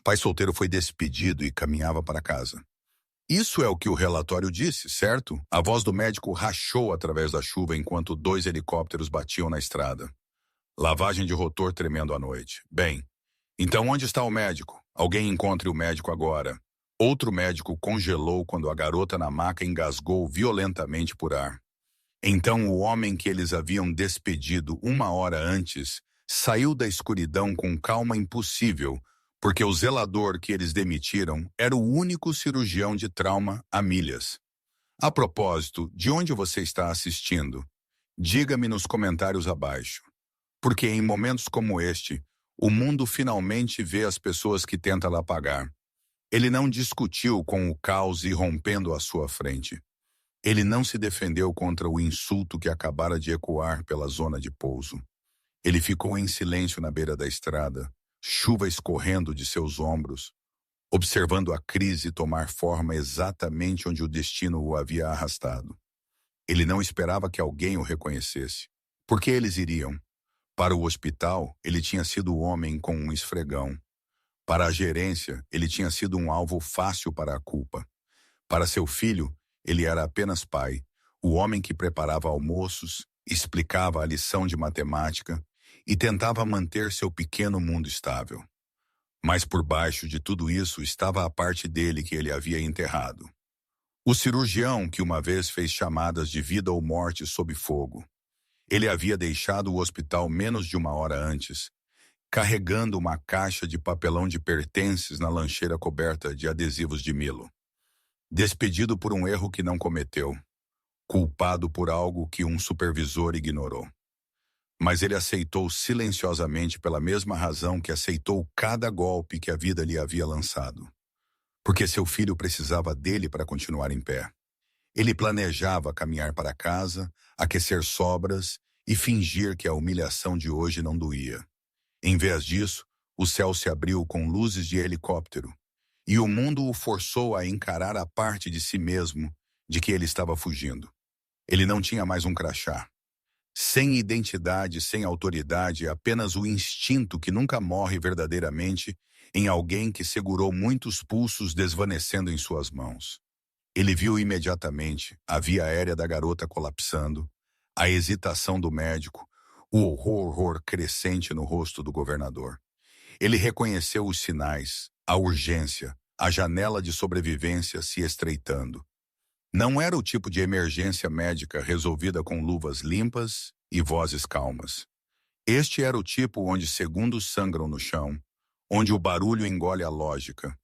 Pai solteiro foi despedido e caminhava para casa. Isso é o que o relatório disse, certo? A voz do médico rachou através da chuva enquanto dois helicópteros batiam na estrada. Lavagem de rotor tremendo à noite. Bem, então onde está o médico? Alguém encontre o médico agora. Outro médico congelou quando a garota na maca engasgou violentamente por ar. Então o homem que eles haviam despedido 1 hora antes saiu da escuridão com calma impossível, porque o zelador que eles demitiram era o único cirurgião de trauma há milhas. A propósito, de onde você está assistindo? Diga-me nos comentários abaixo. Porque em momentos como este, o mundo finalmente vê as pessoas que tentam apagar. Ele não discutiu com o caos irrompendo à sua frente. Ele não se defendeu contra o insulto que acabara de ecoar pela zona de pouso. Ele ficou em silêncio na beira da estrada, chuva escorrendo de seus ombros, observando a crise tomar forma exatamente onde o destino o havia arrastado. Ele não esperava que alguém o reconhecesse. Por que eles iriam? Para o hospital, ele tinha sido o homem com um esfregão. Para a gerência, ele tinha sido um alvo fácil para a culpa. Para seu filho, ele era apenas pai, o homem que preparava almoços, explicava a lição de matemática e tentava manter seu pequeno mundo estável. Mas por baixo de tudo isso estava a parte dele que ele havia enterrado. O cirurgião que uma vez fez chamadas de vida ou morte sob fogo. Ele havia deixado o hospital menos de 1 hora antes, carregando uma caixa de papelão de pertences na lancheira coberta de adesivos de Milo. Despedido por um erro que não cometeu, culpado por algo que um supervisor ignorou. Mas ele aceitou silenciosamente pela mesma razão que aceitou cada golpe que a vida lhe havia lançado. Porque seu filho precisava dele para continuar em pé. Ele planejava caminhar para casa, aquecer sobras e fingir que a humilhação de hoje não doía. Em vez disso, o céu se abriu com luzes de helicóptero, e o mundo o forçou a encarar a parte de si mesmo de que ele estava fugindo. Ele não tinha mais um crachá. Sem identidade, sem autoridade, apenas o instinto que nunca morre verdadeiramente em alguém que segurou muitos pulsos desvanecendo em suas mãos. Ele viu imediatamente a via aérea da garota colapsando, a hesitação do médico, o horror crescente no rosto do governador. Ele reconheceu os sinais, a urgência, a janela de sobrevivência se estreitando. Não era o tipo de emergência médica resolvida com luvas limpas e vozes calmas. Este era o tipo onde segundos sangram no chão, onde o barulho engole a lógica,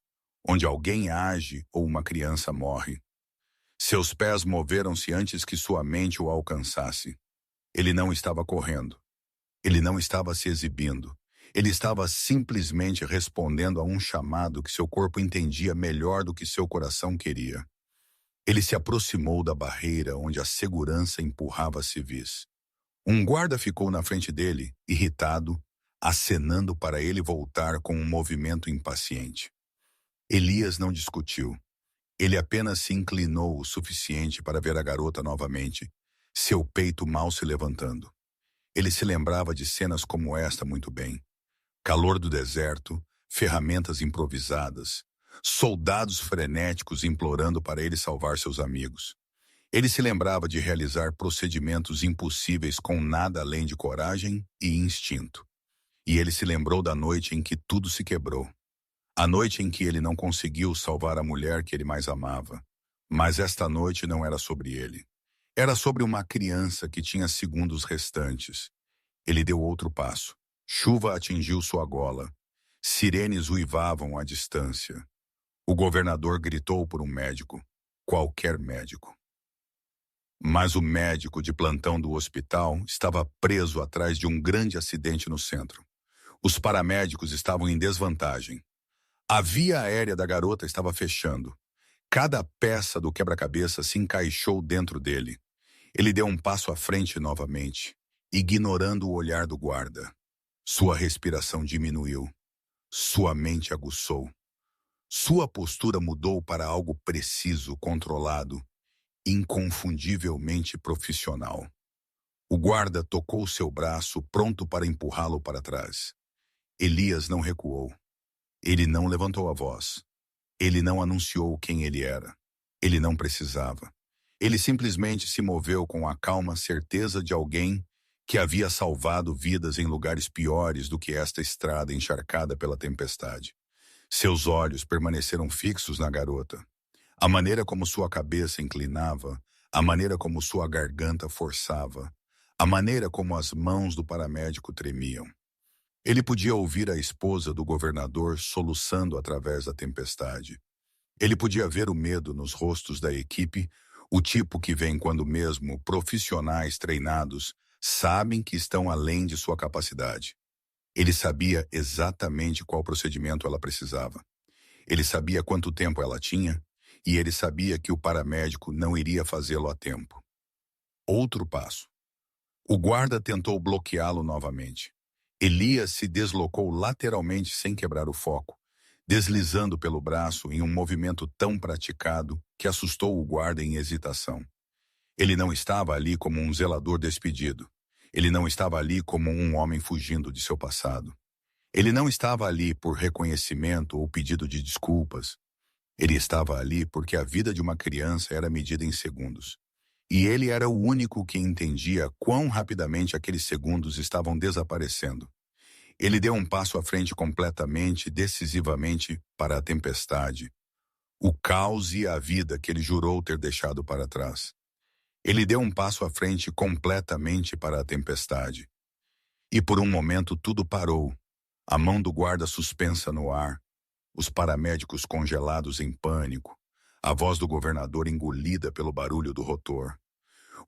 onde alguém age ou uma criança morre. Seus pés moveram-se antes que sua mente o alcançasse. Ele não estava correndo. Ele não estava se exibindo. Ele estava simplesmente respondendo a um chamado que seu corpo entendia melhor do que seu coração queria. Ele se aproximou da barreira onde a segurança empurrava civis. Um guarda ficou na frente dele, irritado, acenando para ele voltar com um movimento impaciente. Elias não discutiu. Ele apenas se inclinou o suficiente para ver a garota novamente, seu peito mal se levantando. Ele se lembrava de cenas como esta muito bem. Calor do deserto, ferramentas improvisadas, soldados frenéticos implorando para ele salvar seus amigos. Ele se lembrava de realizar procedimentos impossíveis com nada além de coragem e instinto. E ele se lembrou da noite em que tudo se quebrou. A noite em que ele não conseguiu salvar a mulher que ele mais amava. Mas esta noite não era sobre ele. Era sobre uma criança que tinha segundos restantes. Ele deu outro passo. Chuva atingiu sua gola. Sirenes uivavam à distância. O governador gritou por um médico. Qualquer médico. Mas o médico de plantão do hospital estava preso atrás de um grande acidente no centro. Os paramédicos estavam em desvantagem. A via aérea da garota estava fechando. Cada peça do quebra-cabeça se encaixou dentro dele. Ele deu um passo à frente novamente, ignorando o olhar do guarda. Sua respiração diminuiu. Sua mente aguçou. Sua postura mudou para algo preciso, controlado, inconfundivelmente profissional. O guarda tocou seu braço, pronto para empurrá-lo para trás. Elias não recuou. Ele não levantou a voz. Ele não anunciou quem ele era. Ele não precisava. Ele simplesmente se moveu com a calma certeza de alguém que havia salvado vidas em lugares piores do que esta estrada encharcada pela tempestade. Seus olhos permaneceram fixos na garota. A maneira como sua cabeça inclinava, a maneira como sua garganta forçava, a maneira como as mãos do paramédico tremiam. Ele podia ouvir a esposa do governador soluçando através da tempestade. Ele podia ver o medo nos rostos da equipe, o tipo que vem quando mesmo profissionais treinados sabem que estão além de sua capacidade. Ele sabia exatamente qual procedimento ela precisava. Ele sabia quanto tempo ela tinha e ele sabia que o paramédico não iria fazê-lo a tempo. Outro passo. O guarda tentou bloqueá-lo novamente. Elias se deslocou lateralmente sem quebrar o foco, deslizando pelo braço em um movimento tão praticado que assustou o guarda em hesitação. Ele não estava ali como um zelador despedido. Ele não estava ali como um homem fugindo de seu passado. Ele não estava ali por reconhecimento ou pedido de desculpas. Ele estava ali porque a vida de uma criança era medida em segundos. E ele era o único que entendia quão rapidamente aqueles segundos estavam desaparecendo. Ele deu um passo à frente completamente, decisivamente, para a tempestade, o caos e a vida que ele jurou ter deixado para trás. Ele deu um passo à frente completamente para a tempestade. E por um momento tudo parou. A mão do guarda suspensa no ar, os paramédicos congelados em pânico, a voz do governador engolida pelo barulho do rotor.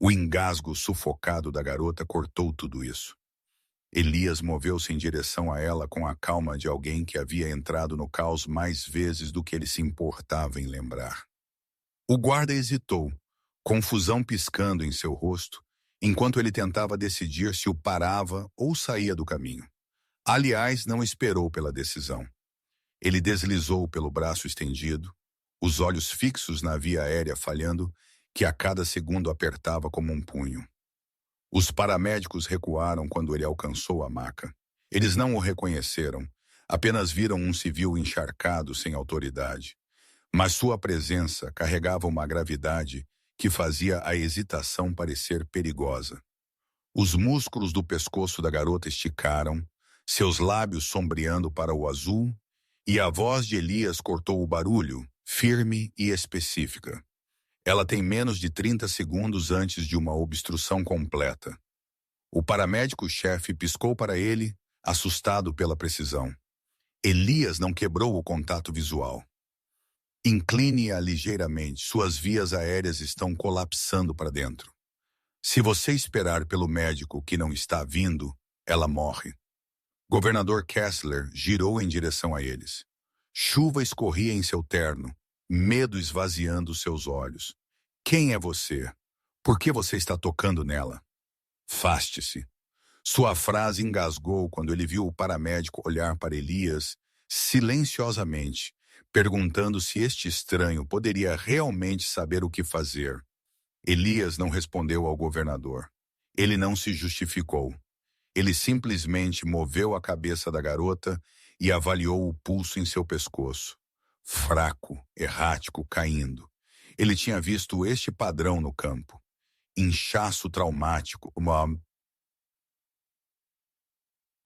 O engasgo sufocado da garota cortou tudo isso. Elias moveu-se em direção a ela com a calma de alguém que havia entrado no caos mais vezes do que ele se importava em lembrar. O guarda hesitou, confusão piscando em seu rosto, enquanto ele tentava decidir se o parava ou saía do caminho. Aliás, não esperou pela decisão. Ele deslizou pelo braço estendido, os olhos fixos na via aérea falhando, que a cada segundo apertava como um punho. Os paramédicos recuaram quando ele alcançou a maca. Eles não o reconheceram, apenas viram um civil encharcado sem autoridade. Mas sua presença carregava uma gravidade que fazia a hesitação parecer perigosa. Os músculos do pescoço da garota esticaram, seus lábios sombreando para o azul, e a voz de Elias cortou o barulho, firme e específica. Ela tem menos de 30 segundos antes de uma obstrução completa. O paramédico-chefe piscou para ele, assustado pela precisão. Elias não quebrou o contato visual. Incline-a ligeiramente, suas vias aéreas estão colapsando para dentro. Se você esperar pelo médico que não está vindo, ela morre. Governador Kessler girou em direção a eles. Chuva escorria em seu terno, medo esvaziando seus olhos. Quem é você? Por que você está tocando nela? Faste-se. Sua frase engasgou quando ele viu o paramédico olhar para Elias silenciosamente, perguntando se este estranho poderia realmente saber o que fazer. Elias não respondeu ao governador. Ele não se justificou. Ele simplesmente moveu a cabeça da garota e avaliou o pulso em seu pescoço. Fraco, errático, caindo. Ele tinha visto este padrão no campo. Inchaço traumático,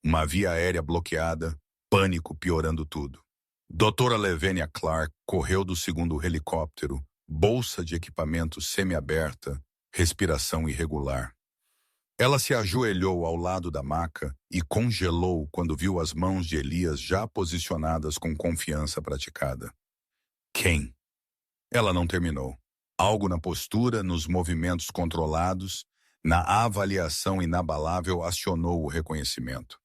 uma via aérea bloqueada, pânico piorando tudo. Doutora Levenia Clark correu do segundo helicóptero, bolsa de equipamento semi-aberta, respiração irregular. Ela se ajoelhou ao lado da maca e congelou quando viu as mãos de Elias já posicionadas com confiança praticada. Quem? Ela não terminou. Algo na postura, nos movimentos controlados, na avaliação inabalável acionou o reconhecimento.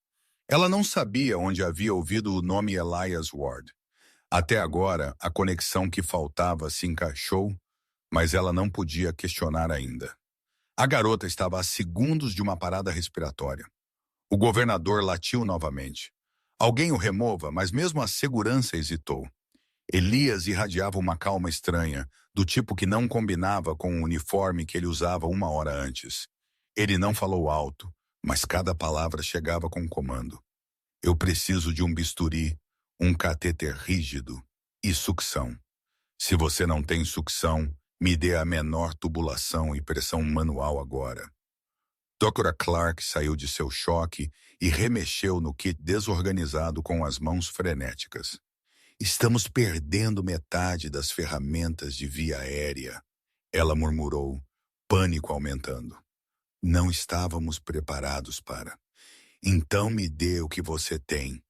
Ela não sabia onde havia ouvido o nome Elias Ward. Até agora, a conexão que faltava se encaixou, mas ela não podia questionar ainda. A garota estava a segundos de uma parada respiratória. O governador latiu novamente. Alguém o remova, mas mesmo a segurança hesitou. Elias irradiava uma calma estranha, do tipo que não combinava com o uniforme que ele usava uma hora antes. Ele não falou alto, mas cada palavra chegava com comando. Eu preciso de um bisturi, um catéter rígido e sucção. Se você não tem sucção, me dê a menor tubulação e pressão manual agora. Dra. Clark saiu de seu choque e remexeu no kit desorganizado com as mãos frenéticas. Estamos perdendo metade das ferramentas de via aérea, ela murmurou, pânico aumentando. Não estávamos preparados para. Então me dê o que você tem.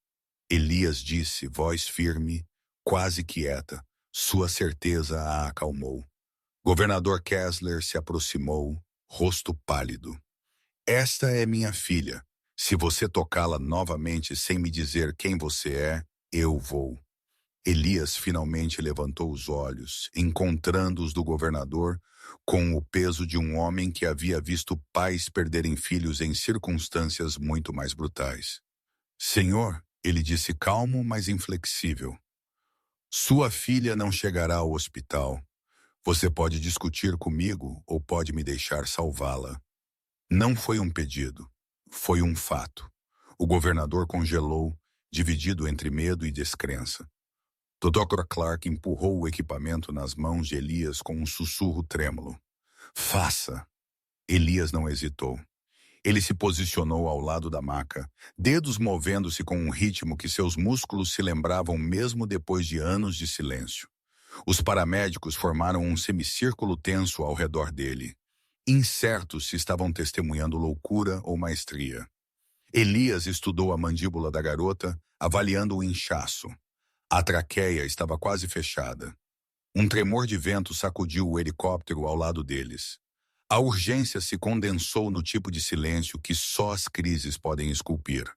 Elias disse, voz firme, quase quieta. Sua certeza a acalmou. Governador Kessler se aproximou, rosto pálido. Esta é minha filha. Se você tocá-la novamente sem me dizer quem você é, eu vou. Elias finalmente levantou os olhos, encontrando os do governador com o peso de um homem que havia visto pais perderem filhos em circunstâncias muito mais brutais. Senhor, ele disse calmo, mas inflexível. Sua filha não chegará ao hospital. Você pode discutir comigo ou pode me deixar salvá-la. Não foi um pedido, foi um fato. O governador congelou, dividido entre medo e descrença. Dra. Clark empurrou o equipamento nas mãos de Elias com um sussurro trêmulo. Faça! Elias não hesitou. Ele se posicionou ao lado da maca, dedos movendo-se com um ritmo que seus músculos se lembravam mesmo depois de anos de silêncio. Os paramédicos formaram um semicírculo tenso ao redor dele, incertos se estavam testemunhando loucura ou maestria. Elias estudou a mandíbula da garota, avaliando o inchaço. A traqueia estava quase fechada. Um tremor de vento sacudiu o helicóptero ao lado deles. A urgência se condensou no tipo de silêncio que só as crises podem esculpir.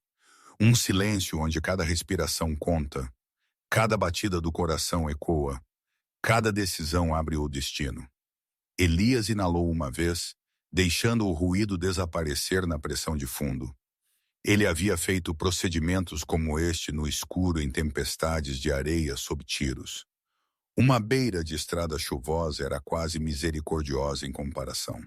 Um silêncio onde cada respiração conta, cada batida do coração ecoa, cada decisão abre o destino. Elias inalou uma vez, deixando o ruído desaparecer na pressão de fundo. Ele havia feito procedimentos como este no escuro em tempestades de areia sob tiros. Uma beira de estrada chuvosa era quase misericordiosa em comparação.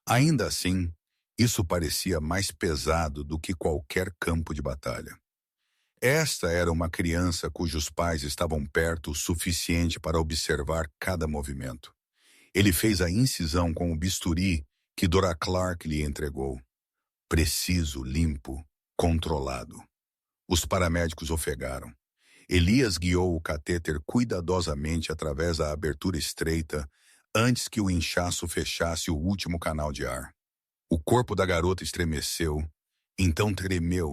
Ainda assim, isso parecia mais pesado do que qualquer campo de batalha. Esta era uma criança cujos pais estavam perto o suficiente para observar cada movimento. Ele fez a incisão com o bisturi que Dra. Clark lhe entregou. Preciso, limpo, controlado. Os paramédicos ofegaram. Elias guiou o catéter cuidadosamente através da abertura estreita antes que o inchaço fechasse o último canal de ar. O corpo da garota estremeceu, então tremeu,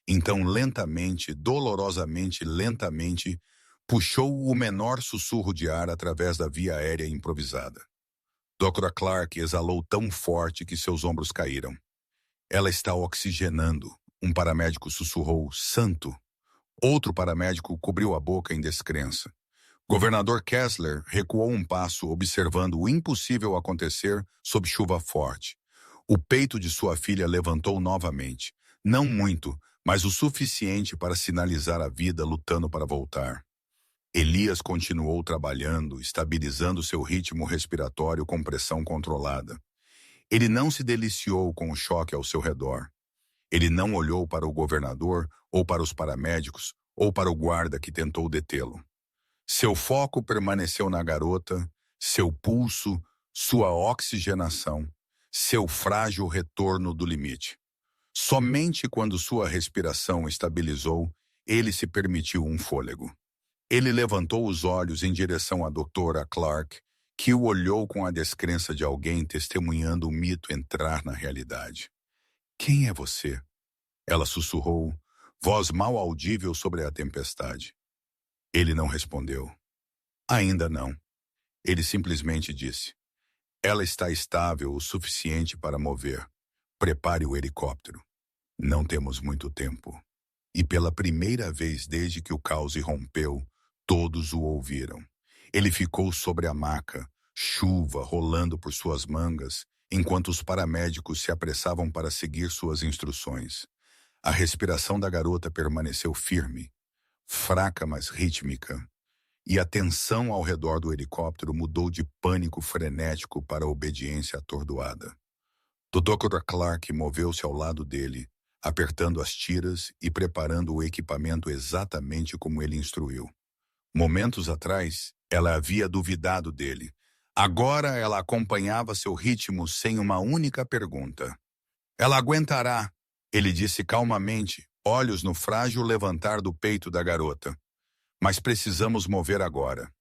então lentamente, dolorosamente, lentamente, puxou o menor sussurro de ar através da via aérea improvisada. Dra. Clark exalou tão forte que seus ombros caíram. Ela está oxigenando, um paramédico sussurrou, santo. Outro paramédico cobriu a boca em descrença. Governador Kessler recuou um passo, observando o impossível acontecer sob chuva forte. O peito de sua filha levantou novamente. Não muito, mas o suficiente para sinalizar a vida lutando para voltar. Elias continuou trabalhando, estabilizando seu ritmo respiratório com pressão controlada. Ele não se deliciou com o choque ao seu redor. Ele não olhou para o governador, ou para os paramédicos, ou para o guarda que tentou detê-lo. Seu foco permaneceu na garota, seu pulso, sua oxigenação, seu frágil retorno do limite. Somente quando sua respiração estabilizou, ele se permitiu um fôlego. Ele levantou os olhos em direção à Dra. Clark, que o olhou com a descrença de alguém testemunhando o mito entrar na realidade. Quem é você? Ela sussurrou, voz mal audível sobre a tempestade. Ele não respondeu. Ainda não. Ele simplesmente disse. Ela está estável o suficiente para mover. Prepare o helicóptero. Não temos muito tempo. E pela primeira vez desde que o caos irrompeu, todos o ouviram. Ele ficou sobre a maca, chuva rolando por suas mangas, enquanto os paramédicos se apressavam para seguir suas instruções. A respiração da garota permaneceu firme, fraca mas rítmica, e a tensão ao redor do helicóptero mudou de pânico frenético para obediência atordoada. Dra. Clark moveu-se ao lado dele, apertando as tiras e preparando o equipamento exatamente como ele instruiu. Momentos atrás, ela havia duvidado dele. Agora ela acompanhava seu ritmo sem uma única pergunta. Ela aguentará, ele disse calmamente, olhos no frágil levantar do peito da garota. Mas precisamos mover agora.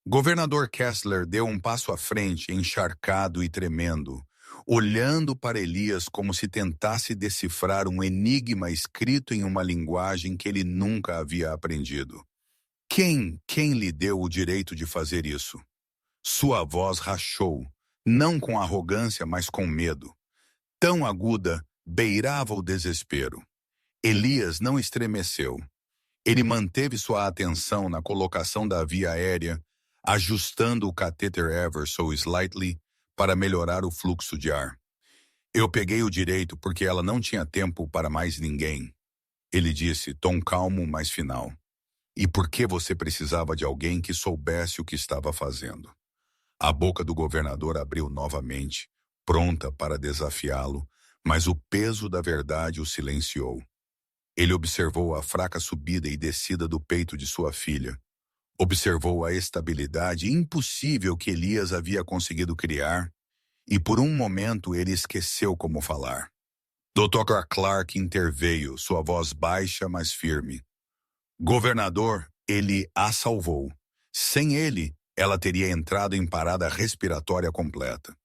Governador Kessler deu um passo à frente, encharcado e tremendo, olhando para Elias como se tentasse decifrar um enigma escrito em uma linguagem que ele nunca havia aprendido. Quem lhe deu o direito de fazer isso? Sua voz rachou, não com arrogância, mas com medo. Tão aguda, beirava o desespero. Elias não estremeceu. Ele manteve sua atenção na colocação da via aérea, ajustando o catéter ever so slightly para melhorar o fluxo de ar. Eu peguei o direito porque ela não tinha tempo para mais ninguém. Ele disse, tom calmo, mas final. E por que você precisava de alguém que soubesse o que estava fazendo? A boca do governador abriu novamente, pronta para desafiá-lo, mas o peso da verdade o silenciou. Ele observou a fraca subida e descida do peito de sua filha. Observou a estabilidade impossível que Elias havia conseguido criar, e por um momento ele esqueceu como falar. Dr. Clark interveio, sua voz baixa, mas firme. Governador, ele a salvou. Sem ele, ela teria entrado em parada respiratória completa.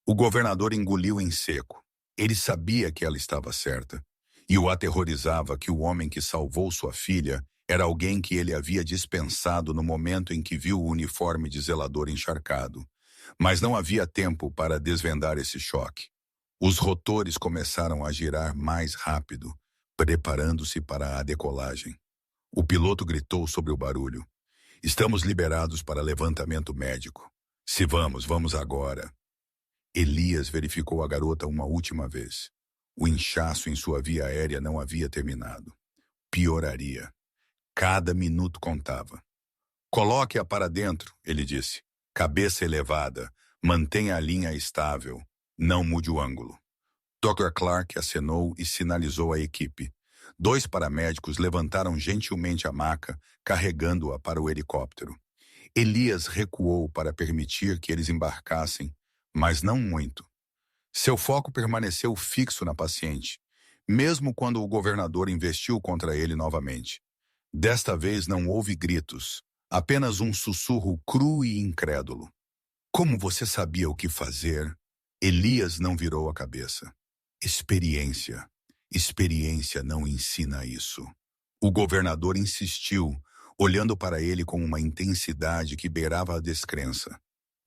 O governador engoliu em seco. Ele sabia que ela estava certa. E o aterrorizava que o homem que salvou sua filha era alguém que ele havia dispensado no momento em que viu o uniforme de zelador encharcado. Mas não havia tempo para desvendar esse choque. Os rotores começaram a girar mais rápido, preparando-se para a decolagem. O piloto gritou sobre o barulho. Estamos liberados para levantamento médico. Se vamos agora. Elias verificou a garota uma última vez. O inchaço em sua via aérea não havia terminado. Pioraria. Cada minuto contava. Coloque-a para dentro, ele disse. Cabeça elevada. Mantenha a linha estável. Não mude o ângulo. Dr. Clark acenou e sinalizou à equipe. 2 paramédicos levantaram gentilmente a maca, carregando-a para o helicóptero. Elias recuou para permitir que eles embarcassem, mas não muito. Seu foco permaneceu fixo na paciente, mesmo quando o governador investiu contra ele novamente. Desta vez não houve gritos, apenas um sussurro cru e incrédulo. Como você sabia o que fazer? Elias não virou a cabeça. Experiência. Experiência não ensina isso. O governador insistiu, olhando para ele com uma intensidade que beirava a descrença.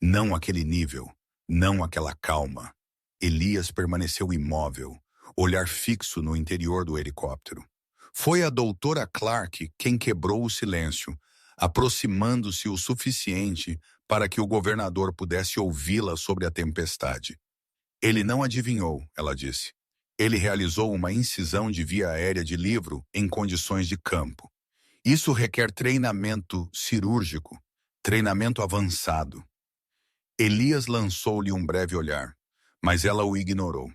Não aquele nível, não aquela calma. Elias permaneceu imóvel, olhar fixo no interior do helicóptero. Foi a doutora Clark quem quebrou o silêncio, aproximando-se o suficiente para que o governador pudesse ouvi-la sobre a tempestade. Ele não adivinhou, ela disse. Ele realizou uma incisão de via aérea de livro em condições de campo. Isso requer treinamento cirúrgico, treinamento avançado. Elias lançou-lhe um breve olhar, mas ela o ignorou.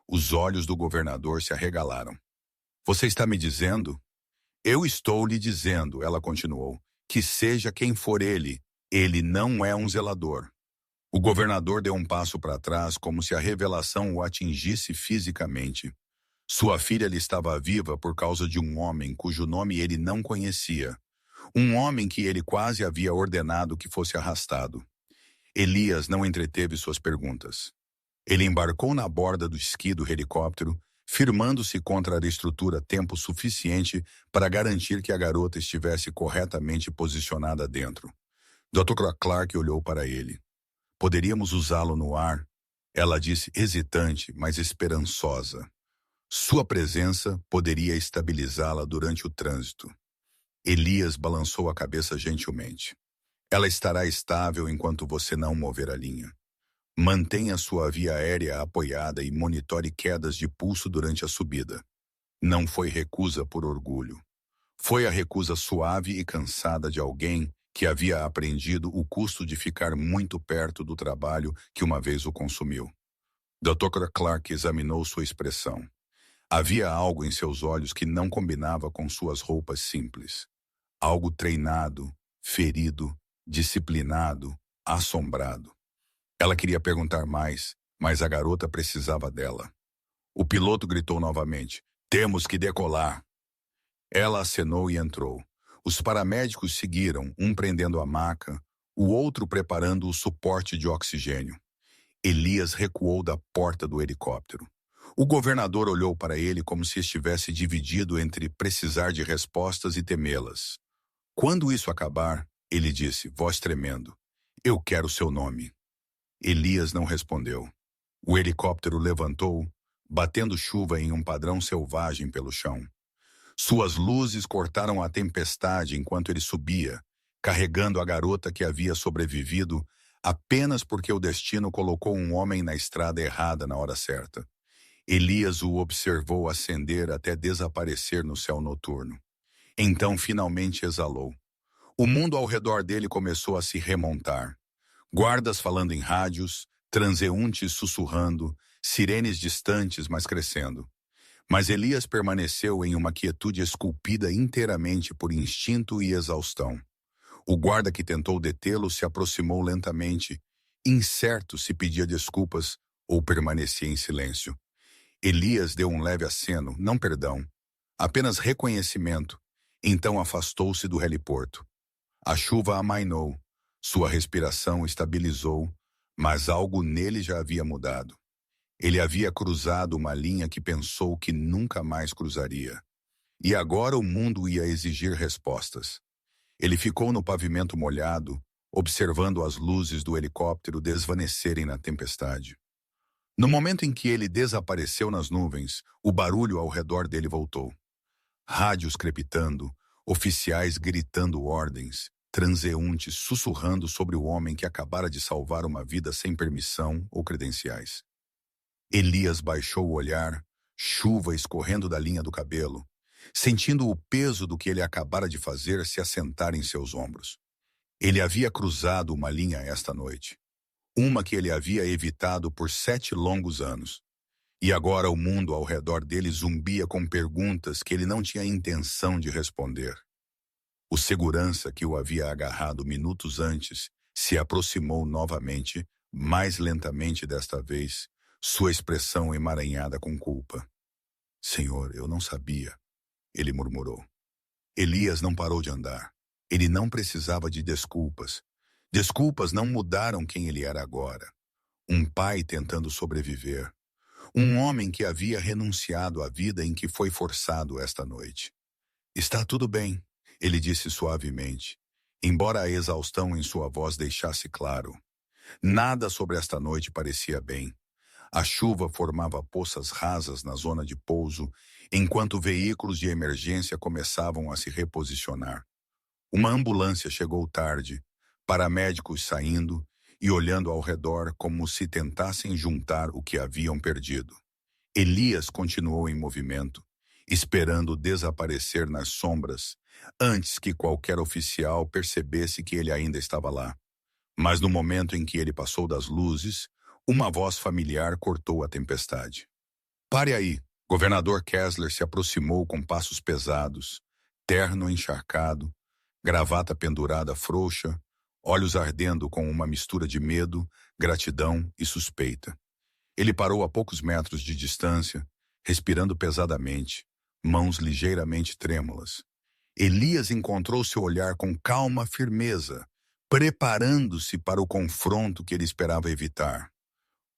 Os olhos do governador se arregalaram. Você está me dizendo? Eu estou lhe dizendo, ela continuou, que seja quem for ele não é um zelador. O governador deu um passo para trás como se a revelação o atingisse fisicamente. Sua filha lhe estava viva por causa de um homem cujo nome ele não conhecia. Um homem que ele quase havia ordenado que fosse arrastado. Elias não entreteve suas perguntas. Ele embarcou na borda do esqui do helicóptero, firmando-se contra a estrutura tempo suficiente para garantir que a garota estivesse corretamente posicionada dentro. Dr. Clark olhou para ele. Poderíamos usá-lo no ar, ela disse hesitante, mas esperançosa. Sua presença poderia estabilizá-la durante o trânsito. Elias balançou a cabeça gentilmente. Ela estará estável enquanto você não mover a linha. Mantenha sua via aérea apoiada e monitore quedas de pulso durante a subida. Não foi recusa por orgulho. Foi a recusa suave e cansada de alguém que havia aprendido o custo de ficar muito perto do trabalho que uma vez o consumiu. Dr. Clark examinou sua expressão. Havia algo em seus olhos que não combinava com suas roupas simples. Algo treinado, ferido, disciplinado, assombrado. Ela queria perguntar mais, mas a garota precisava dela. O piloto gritou novamente: "Temos que decolar." Ela acenou e entrou. Os paramédicos seguiram, um prendendo a maca, o outro preparando o suporte de oxigênio. Elias recuou da porta do helicóptero. O governador olhou para ele como se estivesse dividido entre precisar de respostas e temê-las. Quando isso acabar, ele disse, voz tremendo, "Eu quero seu nome." Elias não respondeu. O helicóptero levantou, batendo chuva em um padrão selvagem pelo chão. Suas luzes cortaram a tempestade enquanto ele subia, carregando a garota que havia sobrevivido apenas porque o destino colocou um homem na estrada errada na hora certa. Elias o observou ascender até desaparecer no céu noturno. Então finalmente exalou. O mundo ao redor dele começou a se remontar. Guardas falando em rádios, transeuntes sussurrando, sirenes distantes, mas crescendo. Mas Elias permaneceu em uma quietude esculpida inteiramente por instinto e exaustão. O guarda que tentou detê-lo se aproximou lentamente, incerto se pedia desculpas ou permanecia em silêncio. Elias deu um leve aceno, não perdão, apenas reconhecimento, então afastou-se do heliporto. A chuva amainou, sua respiração estabilizou, mas algo nele já havia mudado. Ele havia cruzado uma linha que pensou que nunca mais cruzaria. E agora o mundo ia exigir respostas. Ele ficou no pavimento molhado, observando as luzes do helicóptero desvanecerem na tempestade. No momento em que ele desapareceu nas nuvens, o barulho ao redor dele voltou. Rádios crepitando, oficiais gritando ordens, transeuntes sussurrando sobre o homem que acabara de salvar uma vida sem permissão ou credenciais. Elias baixou o olhar, chuva escorrendo da linha do cabelo, sentindo o peso do que ele acabara de fazer se assentar em seus ombros. Ele havia cruzado uma linha esta noite, uma que ele havia evitado por 7 longos anos. E agora o mundo ao redor dele zumbia com perguntas que ele não tinha intenção de responder. O segurança que o havia agarrado minutos antes se aproximou novamente, mais lentamente desta vez, sua expressão emaranhada com culpa. "Senhor, eu não sabia", ele murmurou. Elias não parou de andar. Ele não precisava de desculpas. Desculpas não mudaram quem ele era agora. Um pai tentando sobreviver. Um homem que havia renunciado à vida em que foi forçado esta noite. "Está tudo bem", ele disse suavemente, embora a exaustão em sua voz deixasse claro. Nada sobre esta noite parecia bem. A chuva formava poças rasas na zona de pouso, enquanto veículos de emergência começavam a se reposicionar. Uma ambulância chegou tarde, paramédicos saindo e olhando ao redor como se tentassem juntar o que haviam perdido. Elias continuou em movimento, esperando desaparecer nas sombras, antes que qualquer oficial percebesse que ele ainda estava lá. Mas no momento em que ele passou das luzes, uma voz familiar cortou a tempestade. "Pare aí." Governador Kessler se aproximou com passos pesados, terno encharcado, gravata pendurada frouxa, olhos ardendo com uma mistura de medo, gratidão e suspeita. Ele parou a poucos metros de distância, respirando pesadamente, mãos ligeiramente trêmulas. Elias encontrou seu olhar com calma firmeza, preparando-se para o confronto que ele esperava evitar.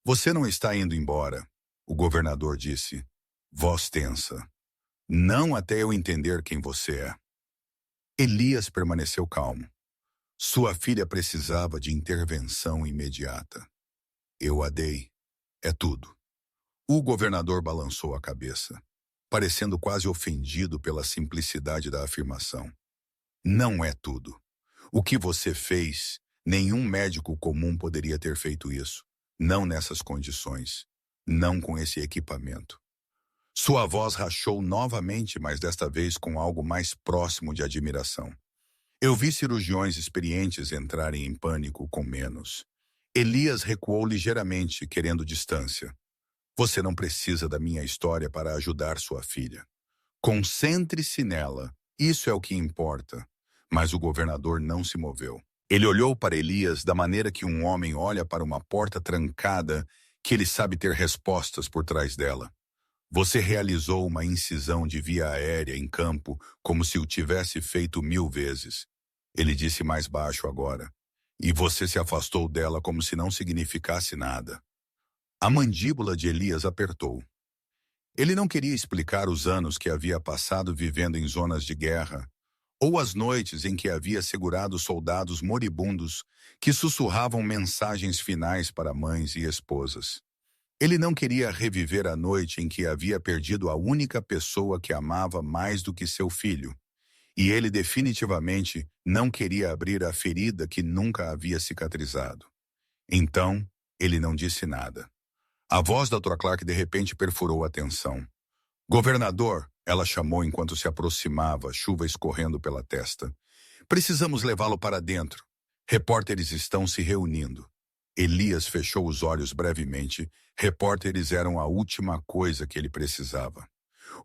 "Você não está indo embora", o governador disse, voz tensa. "Não até eu entender quem você é." Elias permaneceu calmo. Sua filha precisava de intervenção imediata. "Eu a dei. É tudo." O governador balançou a cabeça, parecendo quase ofendido pela simplicidade da afirmação. "Não é tudo. O que você fez, nenhum médico comum poderia ter feito isso. Não nessas condições. Não com esse equipamento." Sua voz rachou novamente, mas desta vez com algo mais próximo de admiração. "Eu vi cirurgiões experientes entrarem em pânico com menos." Elias recuou ligeiramente, querendo distância. Você não precisa da minha história para ajudar sua filha. Concentre-se nela. Isso é o que importa. Mas o governador não se moveu. Ele olhou para Elias da maneira que um homem olha para uma porta trancada que ele sabe ter respostas por trás dela. Você realizou uma incisão de via aérea em campo como se o tivesse feito 1000 vezes. Ele disse mais baixo agora. E você se afastou dela como se não significasse nada. A mandíbula de Elias apertou. Ele não queria explicar os anos que havia passado vivendo em zonas de guerra, ou as noites em que havia segurado soldados moribundos que sussurravam mensagens finais para mães e esposas. Ele não queria reviver a noite em que havia perdido a única pessoa que amava mais do que seu filho, e ele definitivamente não queria abrir a ferida que nunca havia cicatrizado. Então, ele não disse nada. A voz da Dra. Clark de repente perfurou a tensão. Governador, ela chamou enquanto se aproximava, chuva escorrendo pela testa. Precisamos levá-lo para dentro. Repórteres estão se reunindo. Elias fechou os olhos brevemente. Repórteres eram a última coisa que ele precisava.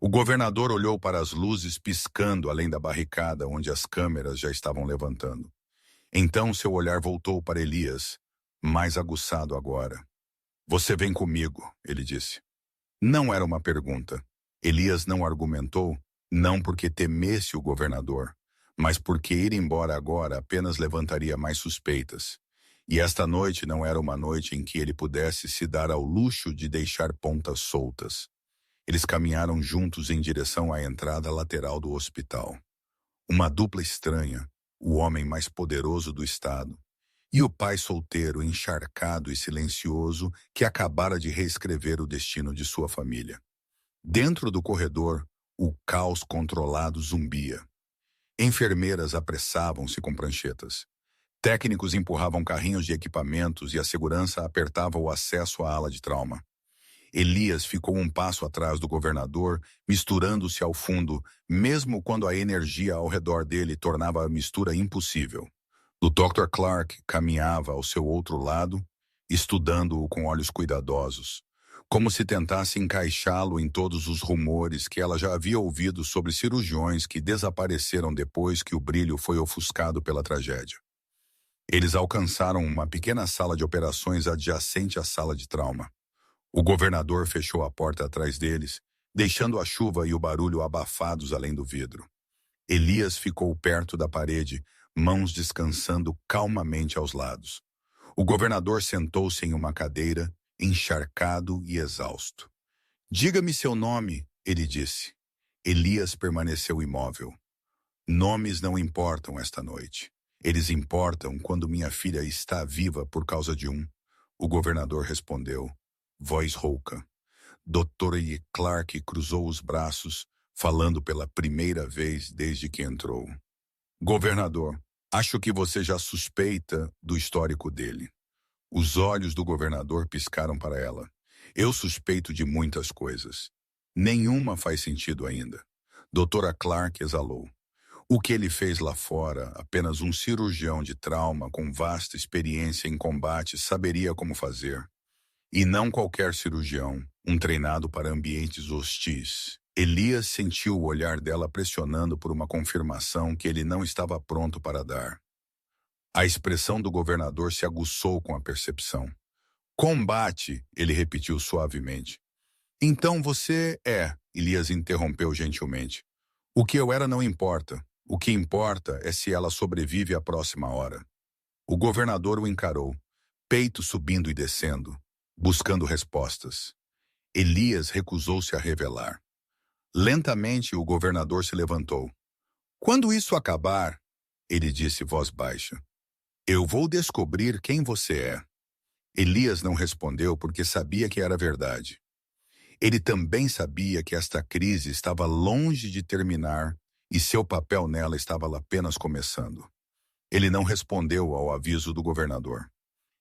O governador olhou para as luzes piscando além da barricada onde as câmeras já estavam levantando. Então seu olhar voltou para Elias, mais aguçado agora. Você vem comigo, ele disse. Não era uma pergunta. Elias não argumentou, não porque temesse o governador, mas porque ir embora agora apenas levantaria mais suspeitas. E esta noite não era uma noite em que ele pudesse se dar ao luxo de deixar pontas soltas. Eles caminharam juntos em direção à entrada lateral do hospital. Uma dupla estranha, o homem mais poderoso do estado, e o pai solteiro, encharcado e silencioso, que acabara de reescrever o destino de sua família. Dentro do corredor, o caos controlado zumbia. Enfermeiras apressavam-se com pranchetas. Técnicos empurravam carrinhos de equipamentos e a segurança apertava o acesso à ala de trauma. Elias ficou um passo atrás do governador, misturando-se ao fundo, mesmo quando a energia ao redor dele tornava a mistura impossível. O Dr. Clark caminhava ao seu outro lado, estudando-o com olhos cuidadosos, como se tentasse encaixá-lo em todos os rumores que ela já havia ouvido sobre cirurgiões que desapareceram depois que o brilho foi ofuscado pela tragédia. Eles alcançaram uma pequena sala de operações adjacente à sala de trauma. O governador fechou a porta atrás deles, deixando a chuva e o barulho abafados além do vidro. Elias ficou perto da parede, mãos descansando calmamente aos lados. O governador sentou-se em uma cadeira, encharcado e exausto. Diga-me seu nome, ele disse. Elias permaneceu imóvel. Nomes não importam esta noite. Eles importam quando minha filha está viva por causa de um. O governador respondeu, voz rouca. Dr. Clark cruzou os braços, falando pela primeira vez desde que entrou. Governador, acho que você já suspeita do histórico dele. Os olhos do governador piscaram para ela. Eu suspeito de muitas coisas. Nenhuma faz sentido ainda. Doutora Clark exalou. O que ele fez lá fora, apenas um cirurgião de trauma com vasta experiência em combate saberia como fazer. E não qualquer cirurgião, um treinado para ambientes hostis. Elias sentiu o olhar dela pressionando por uma confirmação que ele não estava pronto para dar. A expressão do governador se aguçou com a percepção. Combate, ele repetiu suavemente. Então você é, Elias interrompeu gentilmente. O que eu era não importa. O que importa é se ela sobrevive à próxima hora. O governador o encarou, peito subindo e descendo, buscando respostas. Elias recusou-se a revelar. Lentamente o governador se levantou. Quando isso acabar, ele disse voz baixa, eu vou descobrir quem você é. Elias não respondeu porque sabia que era verdade. Ele também sabia que esta crise estava longe de terminar e seu papel nela estava apenas começando. Ele não respondeu ao aviso do governador.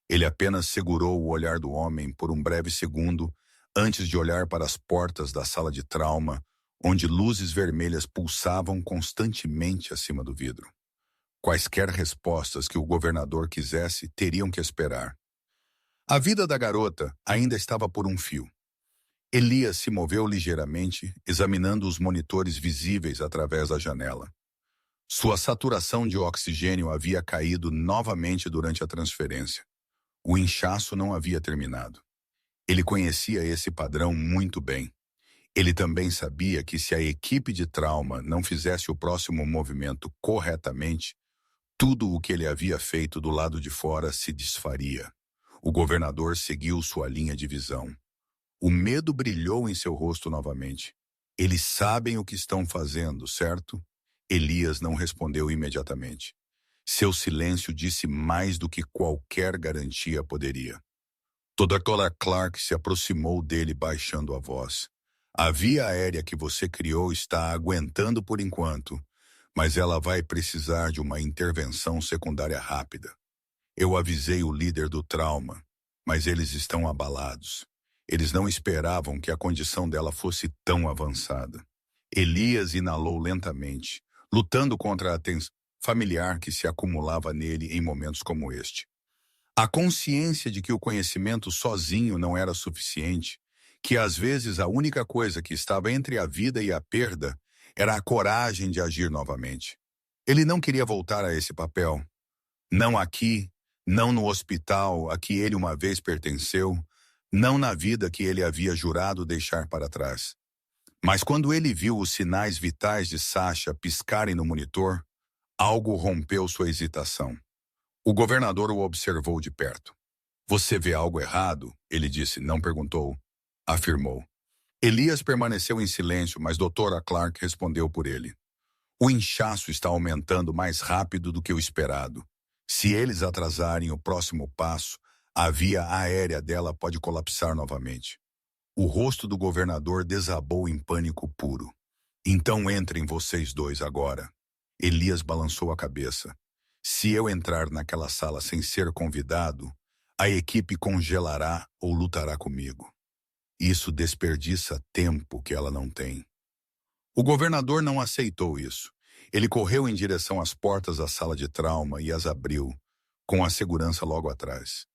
Ele apenas segurou o olhar do homem por um breve segundo antes de olhar para as portas da sala de trauma, onde luzes vermelhas pulsavam constantemente acima do vidro. Quaisquer respostas que o governador quisesse teriam que esperar. A vida da garota ainda estava por um fio. Elias se moveu ligeiramente, examinando os monitores visíveis através da janela. Sua saturação de oxigênio havia caído novamente durante a transferência. O inchaço não havia terminado. Ele conhecia esse padrão muito bem. Ele também sabia que se a equipe de trauma não fizesse o próximo movimento corretamente, tudo o que ele havia feito do lado de fora se desfaria. O governador seguiu sua linha de visão. O medo brilhou em seu rosto novamente. Eles sabem o que estão fazendo, certo? Elias não respondeu imediatamente. Seu silêncio disse mais do que qualquer garantia poderia. Dr. Clark se aproximou dele baixando a voz. A via aérea que você criou está aguentando por enquanto, mas ela vai precisar de uma intervenção secundária rápida. Eu avisei o líder do trauma, mas eles estão abalados. Eles não esperavam que a condição dela fosse tão avançada. Elias inalou lentamente, lutando contra a tensão familiar que se acumulava nele em momentos como este. A consciência de que o conhecimento sozinho não era suficiente, que às vezes a única coisa que estava entre a vida e a perda era a coragem de agir novamente. Ele não queria voltar a esse papel. Não aqui, não no hospital a que ele uma vez pertenceu, não na vida que ele havia jurado deixar para trás. Mas quando ele viu os sinais vitais de Sasha piscarem no monitor, algo rompeu sua hesitação. O governador o observou de perto. Você vê algo errado? Ele disse, não perguntou. Afirmou. Elias permaneceu em silêncio, mas Dra. Clark respondeu por ele. O inchaço está aumentando mais rápido do que o esperado. Se eles atrasarem o próximo passo, a via aérea dela pode colapsar novamente. O rosto do governador desabou em pânico puro. Então entrem vocês dois agora. Elias balançou a cabeça. Se eu entrar naquela sala sem ser convidado, a equipe congelará ou lutará comigo. Isso desperdiça tempo que ela não tem. O governador não aceitou isso. Ele correu em direção às portas da sala de trauma e as abriu, com a segurança logo atrás.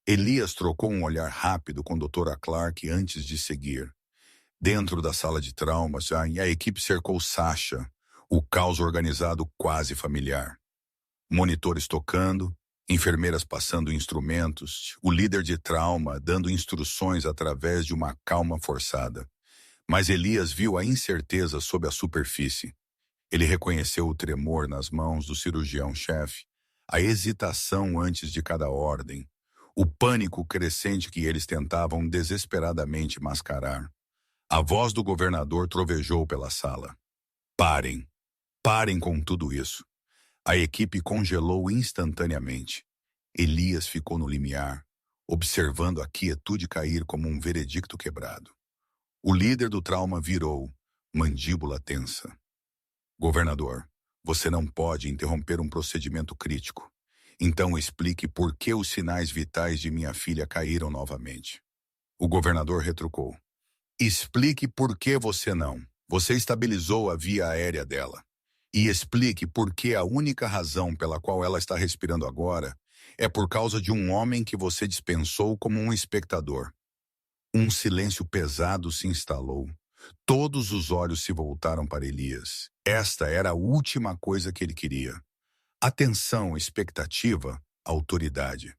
Elias trocou um olhar rápido com Dra. Clark antes de seguir. Dentro da sala de traumas, a equipe cercou Sasha, o caos organizado quase familiar. Monitores tocando, enfermeiras passando instrumentos, o líder de trauma dando instruções através de uma calma forçada. Mas Elias viu a incerteza sob a superfície. Ele reconheceu o tremor nas mãos do cirurgião-chefe, a hesitação antes de cada ordem, o pânico crescente que eles tentavam desesperadamente mascarar. A voz do governador trovejou pela sala. Parem. Parem com tudo isso. A equipe congelou instantaneamente. Elias ficou no limiar, observando a quietude cair como um veredicto quebrado. O líder do trauma virou, mandíbula tensa. Governador, você não pode interromper um procedimento crítico. Então explique por que os sinais vitais de minha filha caíram novamente. O governador retrucou. Explique por que você não. Você estabilizou a via aérea dela. E explique por que a única razão pela qual ela está respirando agora é por causa de um homem que você dispensou como um espectador. Um silêncio pesado se instalou. Todos os olhos se voltaram para Elias. Esta era a última coisa que ele queria. Atenção, expectativa, autoridade.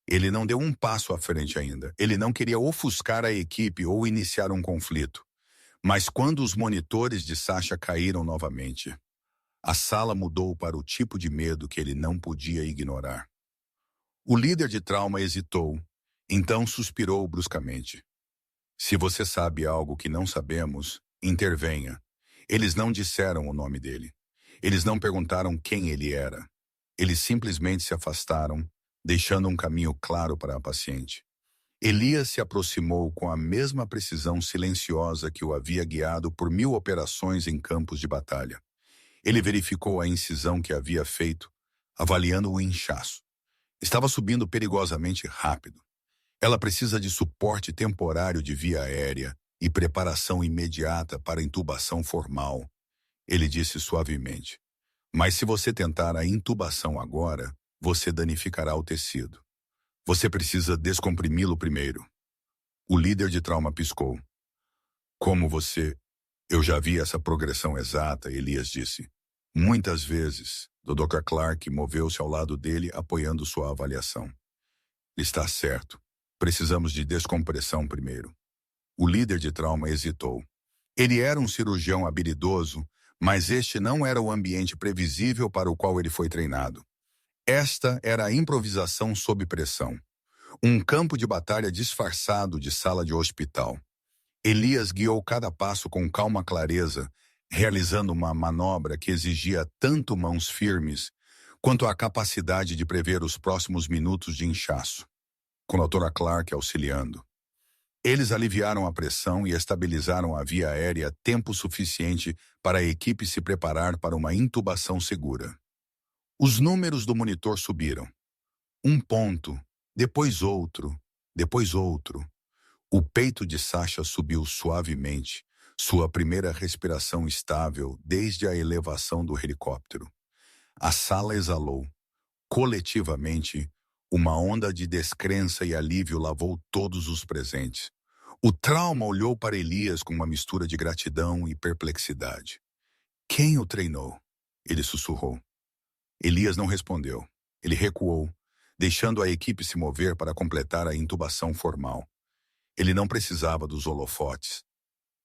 Ele não deu um passo à frente ainda. Ele não queria ofuscar a equipe ou iniciar um conflito. Mas quando os monitores de Sasha caíram novamente, a sala mudou para o tipo de medo que ele não podia ignorar. O líder de trauma hesitou, então suspirou bruscamente. Se você sabe algo que não sabemos, intervenha. Eles não disseram o nome dele. Eles não perguntaram quem ele era. Eles simplesmente se afastaram, deixando um caminho claro para a paciente. Elias se aproximou com a mesma precisão silenciosa que o havia guiado por 1000 operações em campos de batalha. Ele verificou a incisão que havia feito, avaliando o inchaço. Estava subindo perigosamente rápido. Ela precisa de suporte temporário de via aérea e preparação imediata para intubação formal, ele disse suavemente. Mas se você tentar a intubação agora, você danificará o tecido. Você precisa descomprimi-lo primeiro. O líder de trauma piscou. Como você... Eu já vi essa progressão exata, Elias disse. Muitas vezes, o Dr. Clark moveu-se ao lado dele, apoiando sua avaliação. Está certo. Precisamos de descompressão primeiro. O líder de trauma hesitou. Ele era um cirurgião habilidoso, mas este não era o ambiente previsível para o qual ele foi treinado. Esta era a improvisação sob pressão. Um campo de batalha disfarçado de sala de hospital. Elias guiou cada passo com calma clareza, realizando uma manobra que exigia tanto mãos firmes quanto a capacidade de prever os próximos minutos de inchaço, com a Dra. Clark auxiliando. Eles aliviaram a pressão e estabilizaram a via aérea tempo suficiente para a equipe se preparar para uma intubação segura. Os números do monitor subiram. 1 ponto, depois outro, depois outro. O peito de Sasha subiu suavemente, sua primeira respiração estável desde a elevação do helicóptero. A sala exalou. Coletivamente, uma onda de descrença e alívio lavou todos os presentes. O trauma olhou para Elias com uma mistura de gratidão e perplexidade. Quem o treinou? Ele sussurrou. Elias não respondeu. Ele recuou, deixando a equipe se mover para completar a intubação formal. Ele não precisava dos holofotes.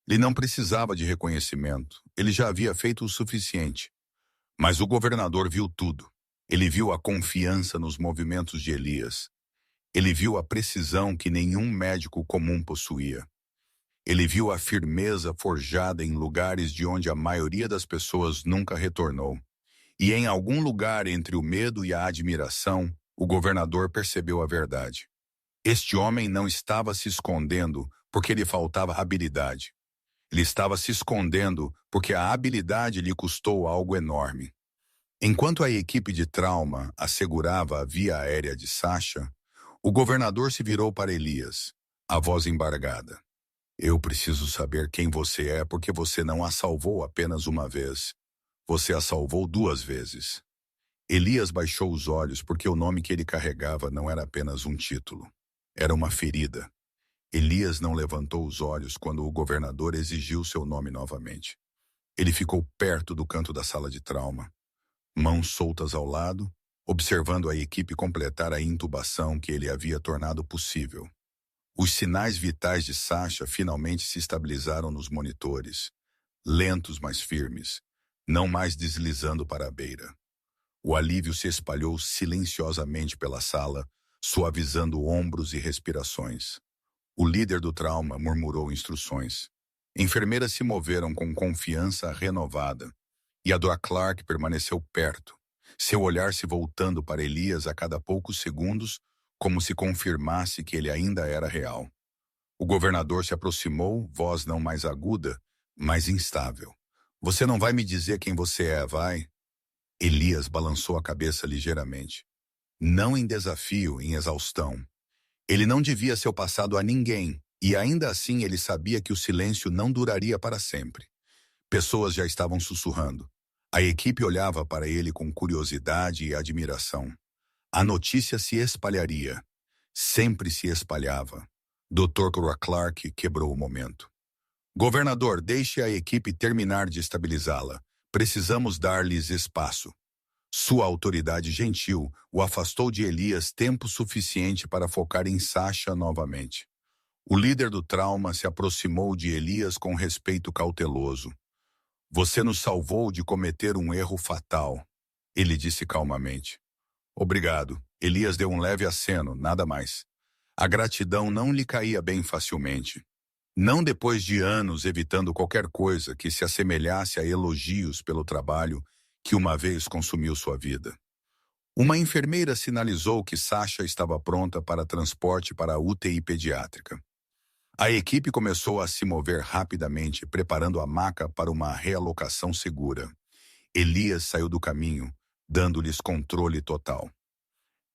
Ele não precisava de reconhecimento. Ele já havia feito o suficiente. Mas o governador viu tudo. Ele viu a confiança nos movimentos de Elias. Ele viu a precisão que nenhum médico comum possuía. Ele viu a firmeza forjada em lugares de onde a maioria das pessoas nunca retornou. E em algum lugar entre o medo e a admiração, o governador percebeu a verdade. Este homem não estava se escondendo porque lhe faltava habilidade. Ele estava se escondendo porque a habilidade lhe custou algo enorme. Enquanto a equipe de trauma assegurava a via aérea de Sasha, o governador se virou para Elias, a voz embargada. Eu preciso saber quem você é porque você não a salvou apenas uma vez. Você a salvou 2 vezes. Elias baixou os olhos porque o nome que ele carregava não era apenas um título. Era uma ferida. Elias não levantou os olhos quando o governador exigiu seu nome novamente. Ele ficou perto do canto da sala de trauma, mãos soltas ao lado, observando a equipe completar a intubação que ele havia tornado possível. Os sinais vitais de Sasha finalmente se estabilizaram nos monitores, lentos, mas firmes, não mais deslizando para a beira. O alívio se espalhou silenciosamente pela sala, suavizando ombros e respirações. O líder do trauma murmurou instruções. Enfermeiras se moveram com confiança renovada, e a Dra. Clark permaneceu perto, seu olhar se voltando para Elias a cada poucos segundos, como se confirmasse que ele ainda era real. O governador se aproximou, voz não mais aguda, mas instável. Você não vai me dizer quem você é, vai? Elias balançou a cabeça ligeiramente. Não em desafio, em exaustão. Ele não devia seu passado a ninguém, e ainda assim ele sabia que o silêncio não duraria para sempre. Pessoas já estavam sussurrando. A equipe olhava para ele com curiosidade e admiração. A notícia se espalharia. Sempre se espalhava. Dr. Clark quebrou o momento. Governador, deixe a equipe terminar de estabilizá-la. Precisamos dar-lhes espaço. Sua autoridade gentil o afastou de Elias tempo suficiente para focar em Sasha novamente. O líder do trauma se aproximou de Elias com respeito cauteloso. Você nos salvou de cometer um erro fatal, ele disse calmamente. Obrigado. Elias deu um leve aceno, nada mais. A gratidão não lhe caía bem facilmente. Não depois de anos evitando qualquer coisa que se assemelhasse a elogios pelo trabalho que uma vez consumiu sua vida. Uma enfermeira sinalizou que Sasha estava pronta para transporte para a UTI pediátrica. A equipe começou a se mover rapidamente, preparando a maca para uma realocação segura. Elias saiu do caminho, dando-lhes controle total.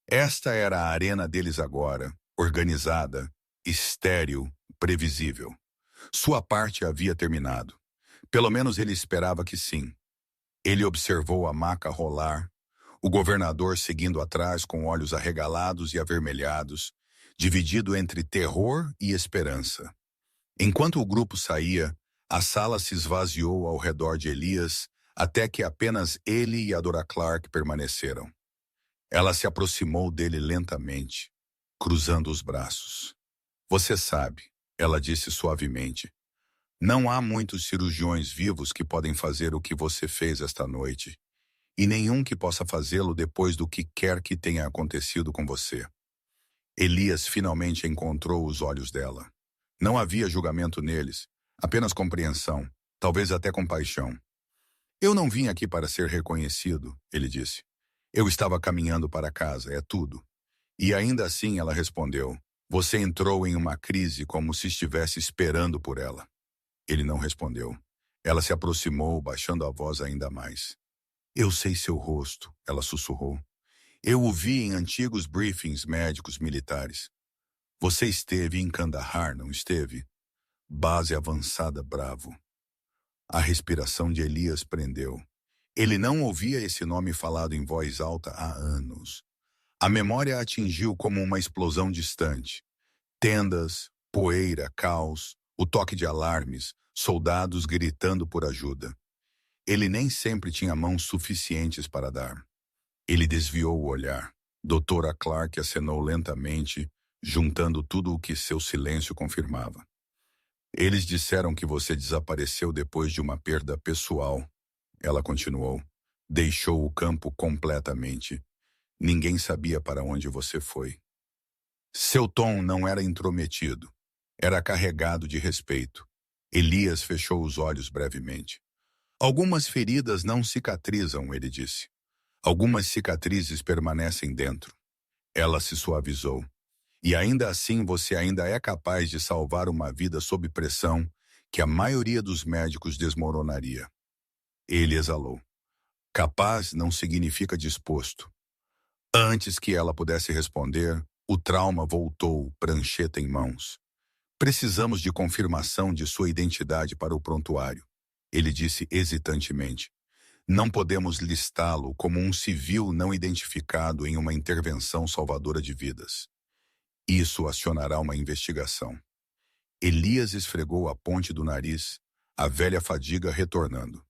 Esta era a arena deles agora, organizada, estéril, previsível. Sua parte havia terminado. Pelo menos ele esperava que sim. Ele observou a maca rolar, o governador seguindo atrás com olhos arregalados e avermelhados, dividido entre terror e esperança. Enquanto o grupo saía, a sala se esvaziou ao redor de Elias, até que apenas ele e a Dora Clark permaneceram. Ela se aproximou dele lentamente, cruzando os braços. Você sabe, ela disse suavemente, não há muitos cirurgiões vivos que podem fazer o que você fez esta noite, e nenhum que possa fazê-lo depois do que quer que tenha acontecido com você. Elias finalmente encontrou os olhos dela. Não havia julgamento neles, apenas compreensão, talvez até compaixão. Eu não vim aqui para ser reconhecido, ele disse. Eu estava caminhando para casa, é tudo. E ainda assim ela respondeu, você entrou em uma crise como se estivesse esperando por ela. Ele não respondeu. Ela se aproximou, baixando a voz ainda mais. Eu sei seu rosto, ela sussurrou. Eu o vi em antigos briefings médicos militares. Você esteve em Kandahar, não esteve? Base avançada Bravo. A respiração de Elias prendeu. Ele não ouvia esse nome falado em voz alta há anos. A memória atingiu como uma explosão distante. Tendas, poeira, caos, o toque de alarmes, soldados gritando por ajuda. Ele nem sempre tinha mãos suficientes para dar. Ele desviou o olhar. Doutora Clark acenou lentamente, juntando tudo o que seu silêncio confirmava. Eles disseram que você desapareceu depois de uma perda pessoal. Ela continuou. Deixou o campo completamente. Ninguém sabia para onde você foi. Seu tom não era intrometido. Era carregado de respeito. Elias fechou os olhos brevemente. Algumas feridas não cicatrizam, ele disse. Algumas cicatrizes permanecem dentro. Ela se suavizou. E ainda assim você ainda é capaz de salvar uma vida sob pressão que a maioria dos médicos desmoronaria. Ele exalou. Capaz não significa disposto. Antes que ela pudesse responder, o trauma voltou, prancheta em mãos. Precisamos de confirmação de sua identidade para o prontuário. Ele disse hesitantemente. Não podemos listá-lo como um civil não identificado em uma intervenção salvadora de vidas. Isso acionará uma investigação. Elias esfregou a ponte do nariz, a velha fadiga retornando.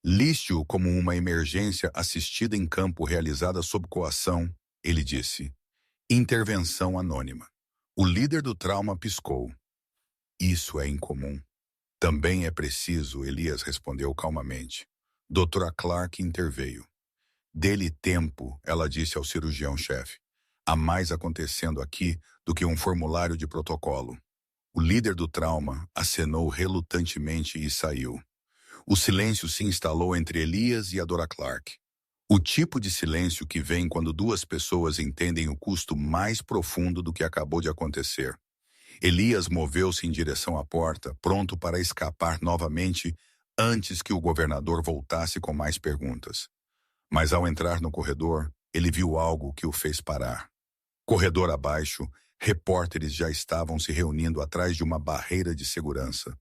Liste-o como uma emergência assistida em campo realizada sob coação, ele disse. Intervenção anônima. O líder do trauma piscou. Isso é incomum. Também é preciso, Elias respondeu calmamente. Doutora Clark interveio. Dê-lhe tempo, ela disse ao cirurgião-chefe. Há mais acontecendo aqui do que um formulário de protocolo. O líder do trauma acenou relutantemente e saiu. O silêncio se instalou entre Elias e a Dora Clark. O tipo de silêncio que vem quando duas pessoas entendem o custo mais profundo do que acabou de acontecer. Elias moveu-se em direção à porta, pronto para escapar novamente antes que o governador voltasse com mais perguntas. Mas ao entrar no corredor, ele viu algo que o fez parar. Corredor abaixo, repórteres já estavam se reunindo atrás de uma barreira de segurança.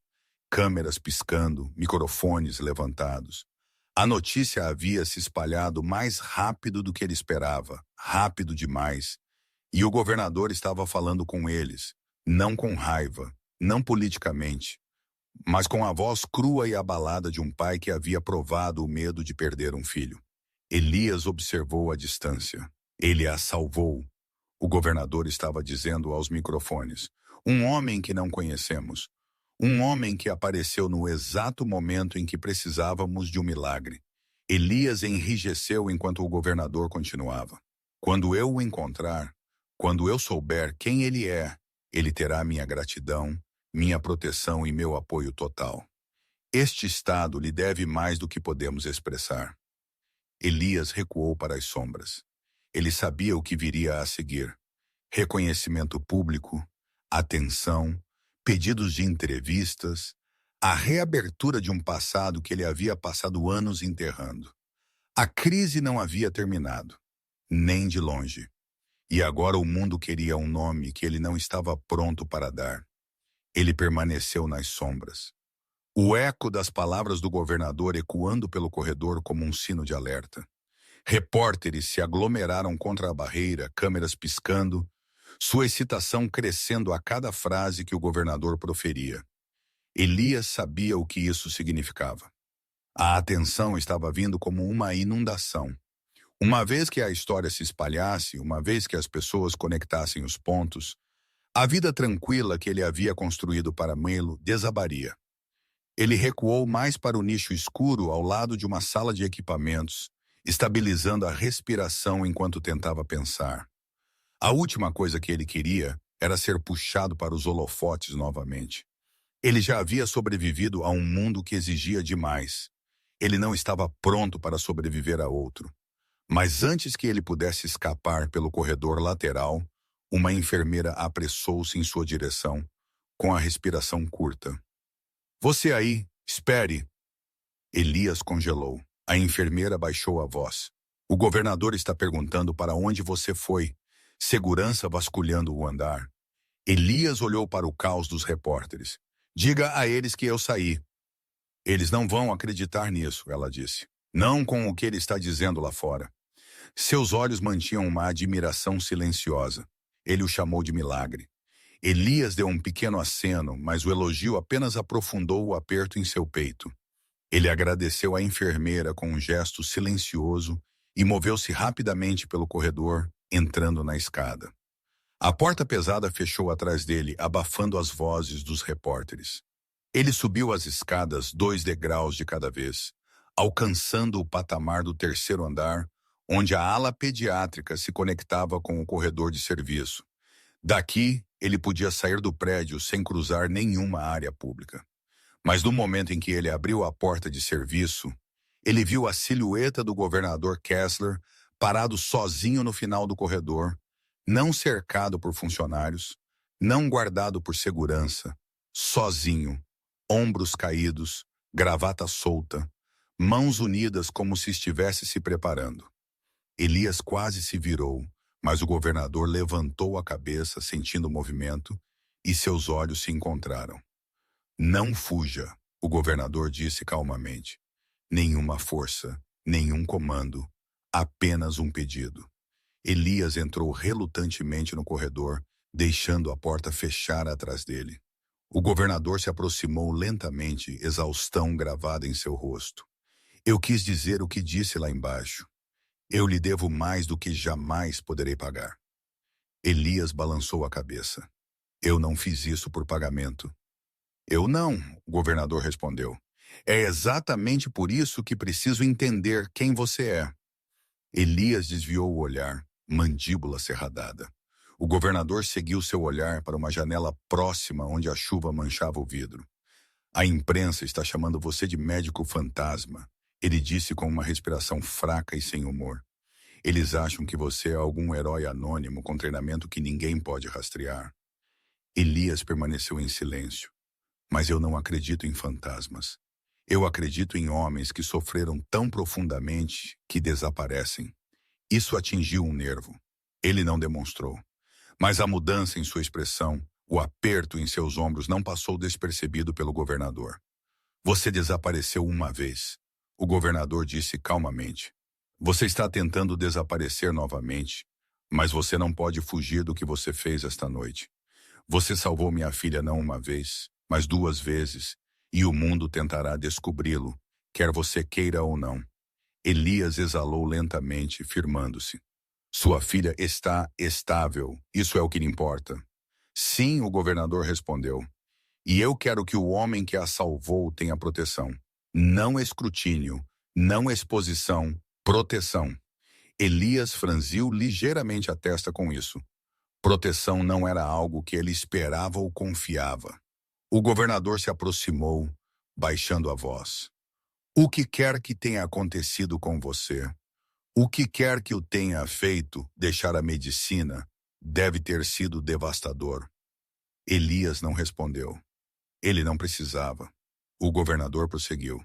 Câmeras piscando, microfones levantados. A notícia havia se espalhado mais rápido do que ele esperava, rápido demais. E o governador estava falando com eles, não com raiva, não politicamente, mas com a voz crua e abalada de um pai que havia provado o medo de perder um filho. Elias observou a distância. Ele a salvou. O governador estava dizendo aos microfones, um homem que não conhecemos. Um homem que apareceu no exato momento em que precisávamos de um milagre. Elias enrijeceu enquanto o governador continuava. Quando eu o encontrar, quando eu souber quem ele é, ele terá minha gratidão, minha proteção e meu apoio total. Este estado lhe deve mais do que podemos expressar. Elias recuou para as sombras. Ele sabia o que viria a seguir. Reconhecimento público, atenção, pedidos de entrevistas, a reabertura de um passado que ele havia passado anos enterrando. A crise não havia terminado, nem de longe. E agora o mundo queria um nome que ele não estava pronto para dar. Ele permaneceu nas sombras. O eco das palavras do governador ecoando pelo corredor como um sino de alerta. Repórteres se aglomeraram contra a barreira, câmeras piscando, sua excitação crescendo a cada frase que o governador proferia. Elias sabia o que isso significava. A atenção estava vindo como uma inundação. Uma vez que a história se espalhasse, uma vez que as pessoas conectassem os pontos, a vida tranquila que ele havia construído para Melo desabaria. Ele recuou mais para o nicho escuro ao lado de uma sala de equipamentos, estabilizando a respiração enquanto tentava pensar. A última coisa que ele queria era ser puxado para os holofotes novamente. Ele já havia sobrevivido a um mundo que exigia demais. Ele não estava pronto para sobreviver a outro. Mas antes que ele pudesse escapar pelo corredor lateral, uma enfermeira apressou-se em sua direção, com a respiração curta. Você aí, espere! Elias congelou. A enfermeira baixou a voz. O governador está perguntando para onde você foi. Segurança vasculhando o andar. Elias olhou para o caos dos repórteres. Diga a eles que eu saí. Eles não vão acreditar nisso, ela disse. Não com o que ele está dizendo lá fora. Seus olhos mantinham uma admiração silenciosa. Ele o chamou de milagre. Elias deu um pequeno aceno, mas o elogio apenas aprofundou o aperto em seu peito. Ele agradeceu à enfermeira com um gesto silencioso e moveu-se rapidamente pelo corredor, entrando na escada. A porta pesada fechou atrás dele, abafando as vozes dos repórteres. Ele subiu as escadas 2 degraus de cada vez, alcançando o patamar do 3º andar, onde a ala pediátrica se conectava com o corredor de serviço. Daqui, ele podia sair do prédio sem cruzar nenhuma área pública. Mas no momento em que ele abriu a porta de serviço, ele viu a silhueta do governador Kessler parado sozinho no final do corredor, não cercado por funcionários, não guardado por segurança, sozinho, ombros caídos, gravata solta, mãos unidas como se estivesse se preparando. Elias quase se virou, mas o governador levantou a cabeça sentindo o movimento e seus olhos se encontraram. Não fuja, o governador disse calmamente. Nenhuma força, nenhum comando, apenas um pedido. Elias entrou relutantemente no corredor, deixando a porta fechar atrás dele. O governador se aproximou lentamente, exaustão gravada em seu rosto. Eu quis dizer o que disse lá embaixo. Eu lhe devo mais do que jamais poderei pagar. Elias balançou a cabeça. Eu não fiz isso por pagamento. Eu não, o governador respondeu. É exatamente por isso que preciso entender quem você é. Elias desviou o olhar, mandíbula cerradada. O governador seguiu seu olhar para uma janela próxima onde a chuva manchava o vidro. A imprensa está chamando você de médico fantasma, ele disse com uma respiração fraca e sem humor. Eles acham que você é algum herói anônimo com treinamento que ninguém pode rastrear. Elias permaneceu em silêncio. Mas eu não acredito em fantasmas. Eu acredito em homens que sofreram tão profundamente que desaparecem. Isso atingiu um nervo. Ele não demonstrou. Mas a mudança em sua expressão, o aperto em seus ombros não passou despercebido pelo governador. Você desapareceu uma vez. O governador disse calmamente. Você está tentando desaparecer novamente, mas você não pode fugir do que você fez esta noite. Você salvou minha filha não uma vez, mas 2 vezes, e o mundo tentará descobri-lo, quer você queira ou não. Elias exalou lentamente, firmando-se. Sua filha está estável, isso é o que lhe importa. Sim, o governador respondeu. E eu quero que o homem que a salvou tenha proteção. Não escrutínio, não exposição, proteção. Elias franziu ligeiramente a testa com isso. Proteção não era algo que ele esperava ou confiava. O governador se aproximou, baixando a voz. O que quer que tenha acontecido com você, o que quer que o tenha feito deixar a medicina, deve ter sido devastador. Elias não respondeu. Ele não precisava. O governador prosseguiu.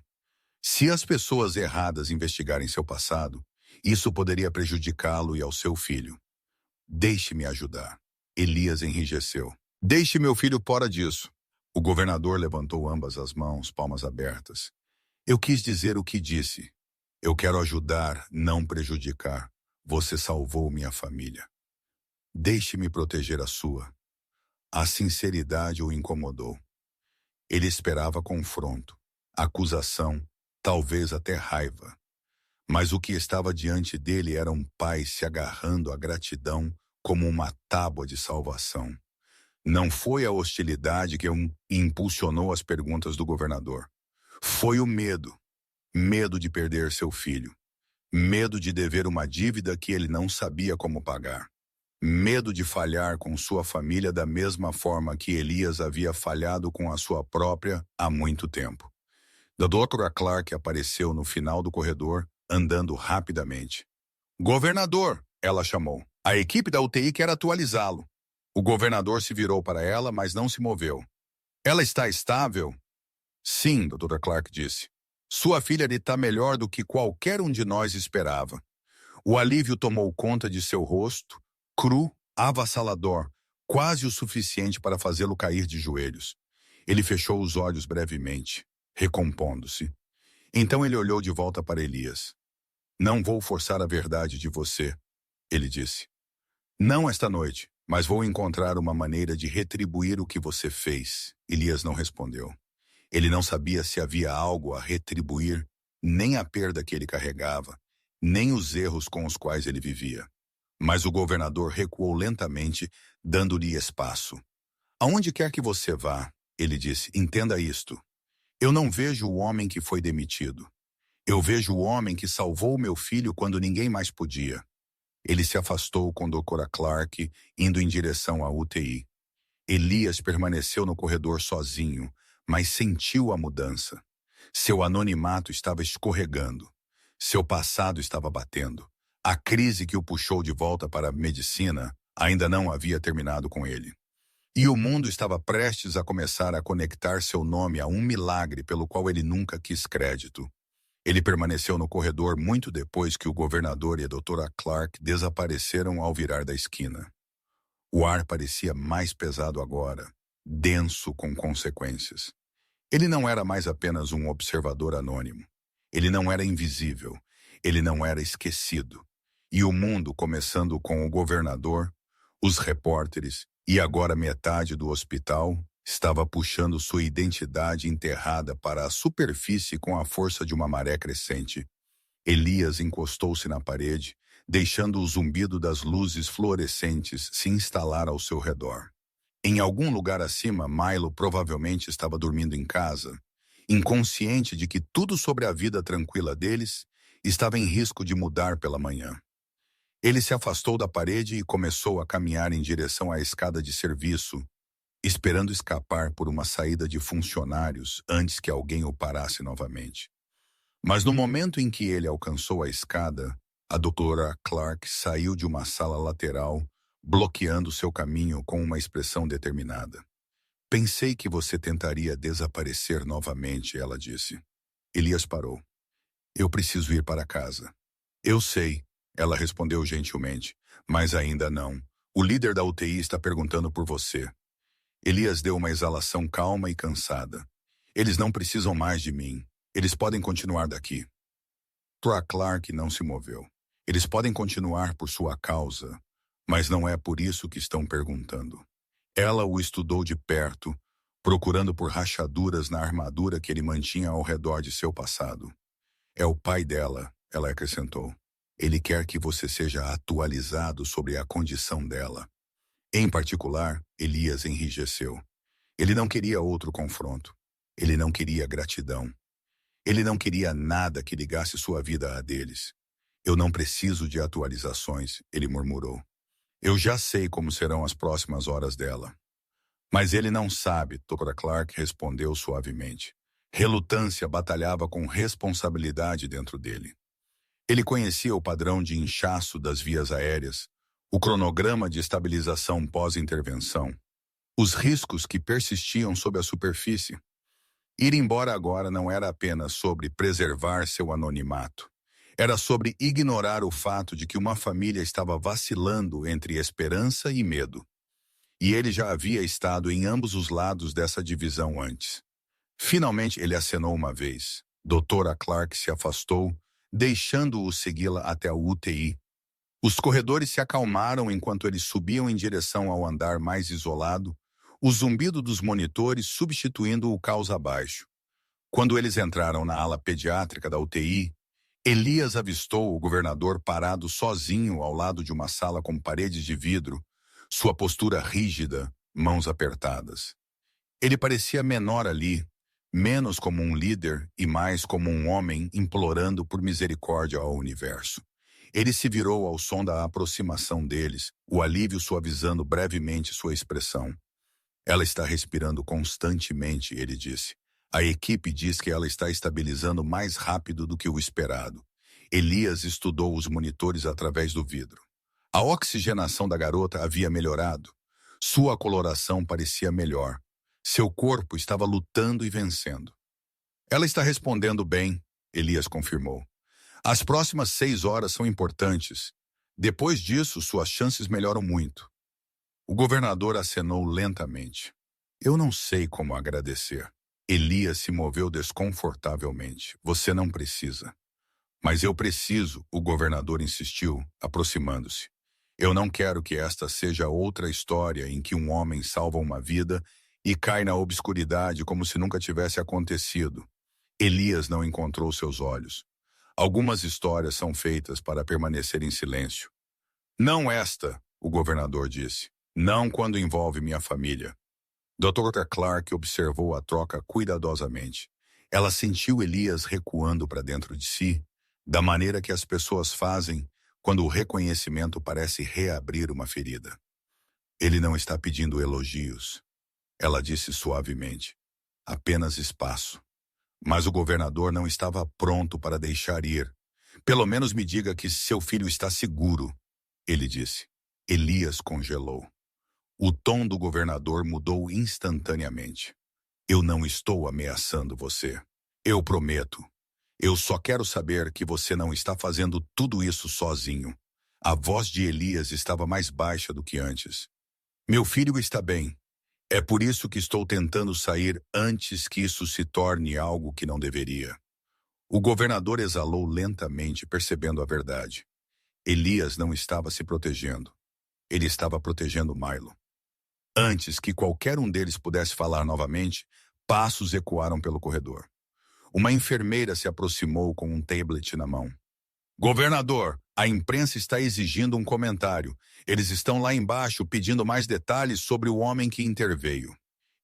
Se as pessoas erradas investigarem seu passado, isso poderia prejudicá-lo e ao seu filho. Deixe-me ajudar. Elias enrijeceu. Deixe meu filho fora disso. O governador levantou ambas as mãos, palmas abertas. Eu quis dizer o que disse. Eu quero ajudar, não prejudicar. Você salvou minha família. Deixe-me proteger a sua. A sinceridade o incomodou. Ele esperava confronto, acusação, talvez até raiva. Mas o que estava diante dele era um pai se agarrando à gratidão como uma tábua de salvação. Não foi a hostilidade que impulsionou as perguntas do governador. Foi o medo. Medo de perder seu filho. Medo de dever uma dívida que ele não sabia como pagar. Medo de falhar com sua família da mesma forma que Elias havia falhado com a sua própria há muito tempo. A doutora Clark apareceu no final do corredor, andando rapidamente. Governador, ela chamou. A equipe da UTI quer atualizá-lo. O governador se virou para ela, mas não se moveu. Ela está estável? Sim, doutora Clark disse. Sua filha está melhor do que qualquer um de nós esperava. O alívio tomou conta de seu rosto, cru, avassalador, quase o suficiente para fazê-lo cair de joelhos. Ele fechou os olhos brevemente, recompondo-se. Então ele olhou de volta para Elias. Não vou forçar a verdade de você, ele disse. Não esta noite, mas vou encontrar uma maneira de retribuir o que você fez. Elias não respondeu. Ele não sabia se havia algo a retribuir, nem a perda que ele carregava, nem os erros com os quais ele vivia. Mas o governador recuou lentamente, dando-lhe espaço. Aonde quer que você vá, ele disse, entenda isto. Eu não vejo o homem que foi demitido. Eu vejo o homem que salvou meu filho quando ninguém mais podia. Ele se afastou com a doutora Clark, indo em direção à UTI. Elias permaneceu no corredor sozinho, mas sentiu a mudança. Seu anonimato estava escorregando. Seu passado estava batendo. A crise que o puxou de volta para a medicina ainda não havia terminado com ele. E o mundo estava prestes a começar a conectar seu nome a um milagre pelo qual ele nunca quis crédito. Ele permaneceu no corredor muito depois que o governador e a doutora Clark desapareceram ao virar da esquina. O ar parecia mais pesado agora, denso com consequências. Ele não era mais apenas um observador anônimo. Ele não era invisível. Ele não era esquecido. E o mundo, começando com o governador, os repórteres e agora metade do hospital, estava puxando sua identidade enterrada para a superfície com a força de uma maré crescente. Elias encostou-se na parede, deixando o zumbido das luzes fluorescentes se instalar ao seu redor. Em algum lugar acima, Milo provavelmente estava dormindo em casa, inconsciente de que tudo sobre a vida tranquila deles estava em risco de mudar pela manhã. Ele se afastou da parede e começou a caminhar em direção à escada de serviço, esperando escapar por uma saída de funcionários antes que alguém o parasse novamente. Mas no momento em que ele alcançou a escada, a doutora Clark saiu de uma sala lateral, bloqueando seu caminho com uma expressão determinada. Pensei que você tentaria desaparecer novamente, ela disse. Elias parou. Eu preciso ir para casa. Eu sei, ela respondeu gentilmente, mas ainda não. O líder da UTI está perguntando por você. Elias deu uma exalação calma e cansada. Eles não precisam mais de mim. Eles podem continuar daqui. Tua Clark não se moveu. Eles podem continuar por sua causa, mas não é por isso que estão perguntando. Ela o estudou de perto, procurando por rachaduras na armadura que ele mantinha ao redor de seu passado. É o pai dela, ela acrescentou. Ele quer que você seja atualizado sobre a condição dela. Em particular, Elias enrijeceu. Ele não queria outro confronto. Ele não queria gratidão. Ele não queria nada que ligasse sua vida a deles. Eu não preciso de atualizações, ele murmurou. Eu já sei como serão as próximas horas dela. Mas ele não sabe, doutora Clark respondeu suavemente. Relutância batalhava com responsabilidade dentro dele. Ele conhecia o padrão de inchaço das vias aéreas, o cronograma de estabilização pós-intervenção, os riscos que persistiam sob a superfície. Ir embora agora não era apenas sobre preservar seu anonimato. Era sobre ignorar o fato de que uma família estava vacilando entre esperança e medo. E ele já havia estado em ambos os lados dessa divisão antes. Finalmente ele acenou uma vez. Doutora Clark se afastou, deixando-o segui-la até a UTI. Os corredores se acalmaram enquanto eles subiam em direção ao andar mais isolado, o zumbido dos monitores substituindo o caos abaixo. Quando eles entraram na ala pediátrica da UTI, Elias avistou o governador parado sozinho ao lado de uma sala com paredes de vidro, sua postura rígida, mãos apertadas. Ele parecia menor ali, menos como um líder e mais como um homem implorando por misericórdia ao universo. Ele se virou ao som da aproximação deles, o alívio suavizando brevemente sua expressão. Ela está respirando constantemente, ele disse. A equipe diz que ela está estabilizando mais rápido do que o esperado. Elias estudou os monitores através do vidro. A oxigenação da garota havia melhorado. Sua coloração parecia melhor. Seu corpo estava lutando e vencendo. Ela está respondendo bem, Elias confirmou. As próximas 6 horas são importantes. Depois disso, suas chances melhoram muito. O governador acenou lentamente. Eu não sei como agradecer. Elias se moveu desconfortavelmente. Você não precisa. Mas eu preciso, o governador insistiu, aproximando-se. Eu não quero que esta seja outra história em que um homem salva uma vida e cai na obscuridade como se nunca tivesse acontecido. Elias não encontrou seus olhos. Algumas histórias são feitas para permanecer em silêncio. Não esta, o governador disse. Não quando envolve minha família. Dr. Clark observou a troca cuidadosamente. Ela sentiu Elias recuando para dentro de si, da maneira que as pessoas fazem quando o reconhecimento parece reabrir uma ferida. Ele não está pedindo elogios. Ela disse suavemente. Apenas espaço. Mas o governador não estava pronto para deixar ir. Pelo menos me diga que seu filho está seguro, ele disse. Elias congelou. O tom do governador mudou instantaneamente. Eu não estou ameaçando você. Eu prometo. Eu só quero saber que você não está fazendo tudo isso sozinho. A voz de Elias estava mais baixa do que antes. Meu filho está bem. É por isso que estou tentando sair antes que isso se torne algo que não deveria. O governador exalou lentamente, percebendo a verdade. Elias não estava se protegendo. Ele estava protegendo Milo. Antes que qualquer um deles pudesse falar novamente, passos ecoaram pelo corredor. Uma enfermeira se aproximou com um tablet na mão. Governador, a imprensa está exigindo um comentário. Eles estão lá embaixo pedindo mais detalhes sobre o homem que interveio.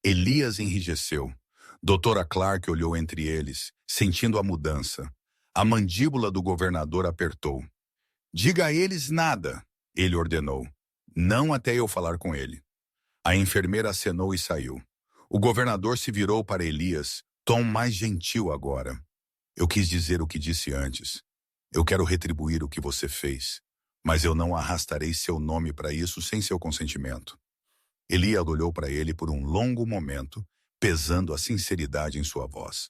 Elias enrijeceu. Doutora Clark olhou entre eles, sentindo a mudança. A mandíbula do governador apertou. Diga a eles nada, ele ordenou. Não até eu falar com ele. A enfermeira acenou e saiu. O governador se virou para Elias, tom mais gentil agora. Eu quis dizer o que disse antes. Eu quero retribuir o que você fez, mas eu não arrastarei seu nome para isso sem seu consentimento. Elias olhou para ele por um longo momento, pesando a sinceridade em sua voz.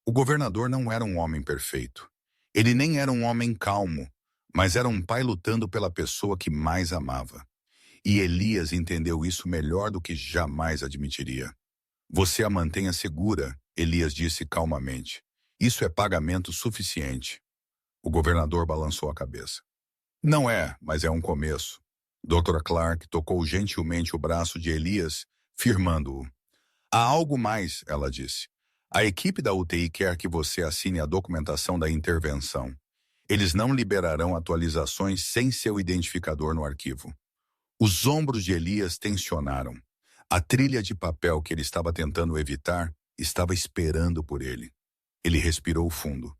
O governador não era um homem perfeito. Ele nem era um homem calmo, mas era um pai lutando pela pessoa que mais amava. E Elias entendeu isso melhor do que jamais admitiria. Você a mantenha segura, Elias disse calmamente. Isso é pagamento suficiente. O governador balançou a cabeça. Não é, mas é um começo. Dr. Clark tocou gentilmente o braço de Elias, firmando-o. Há algo mais, ela disse. A equipe da UTI quer que você assine a documentação da intervenção. Eles não liberarão atualizações sem seu identificador no arquivo. Os ombros de Elias tensionaram. A trilha de papel que ele estava tentando evitar estava esperando por ele. Ele respirou fundo.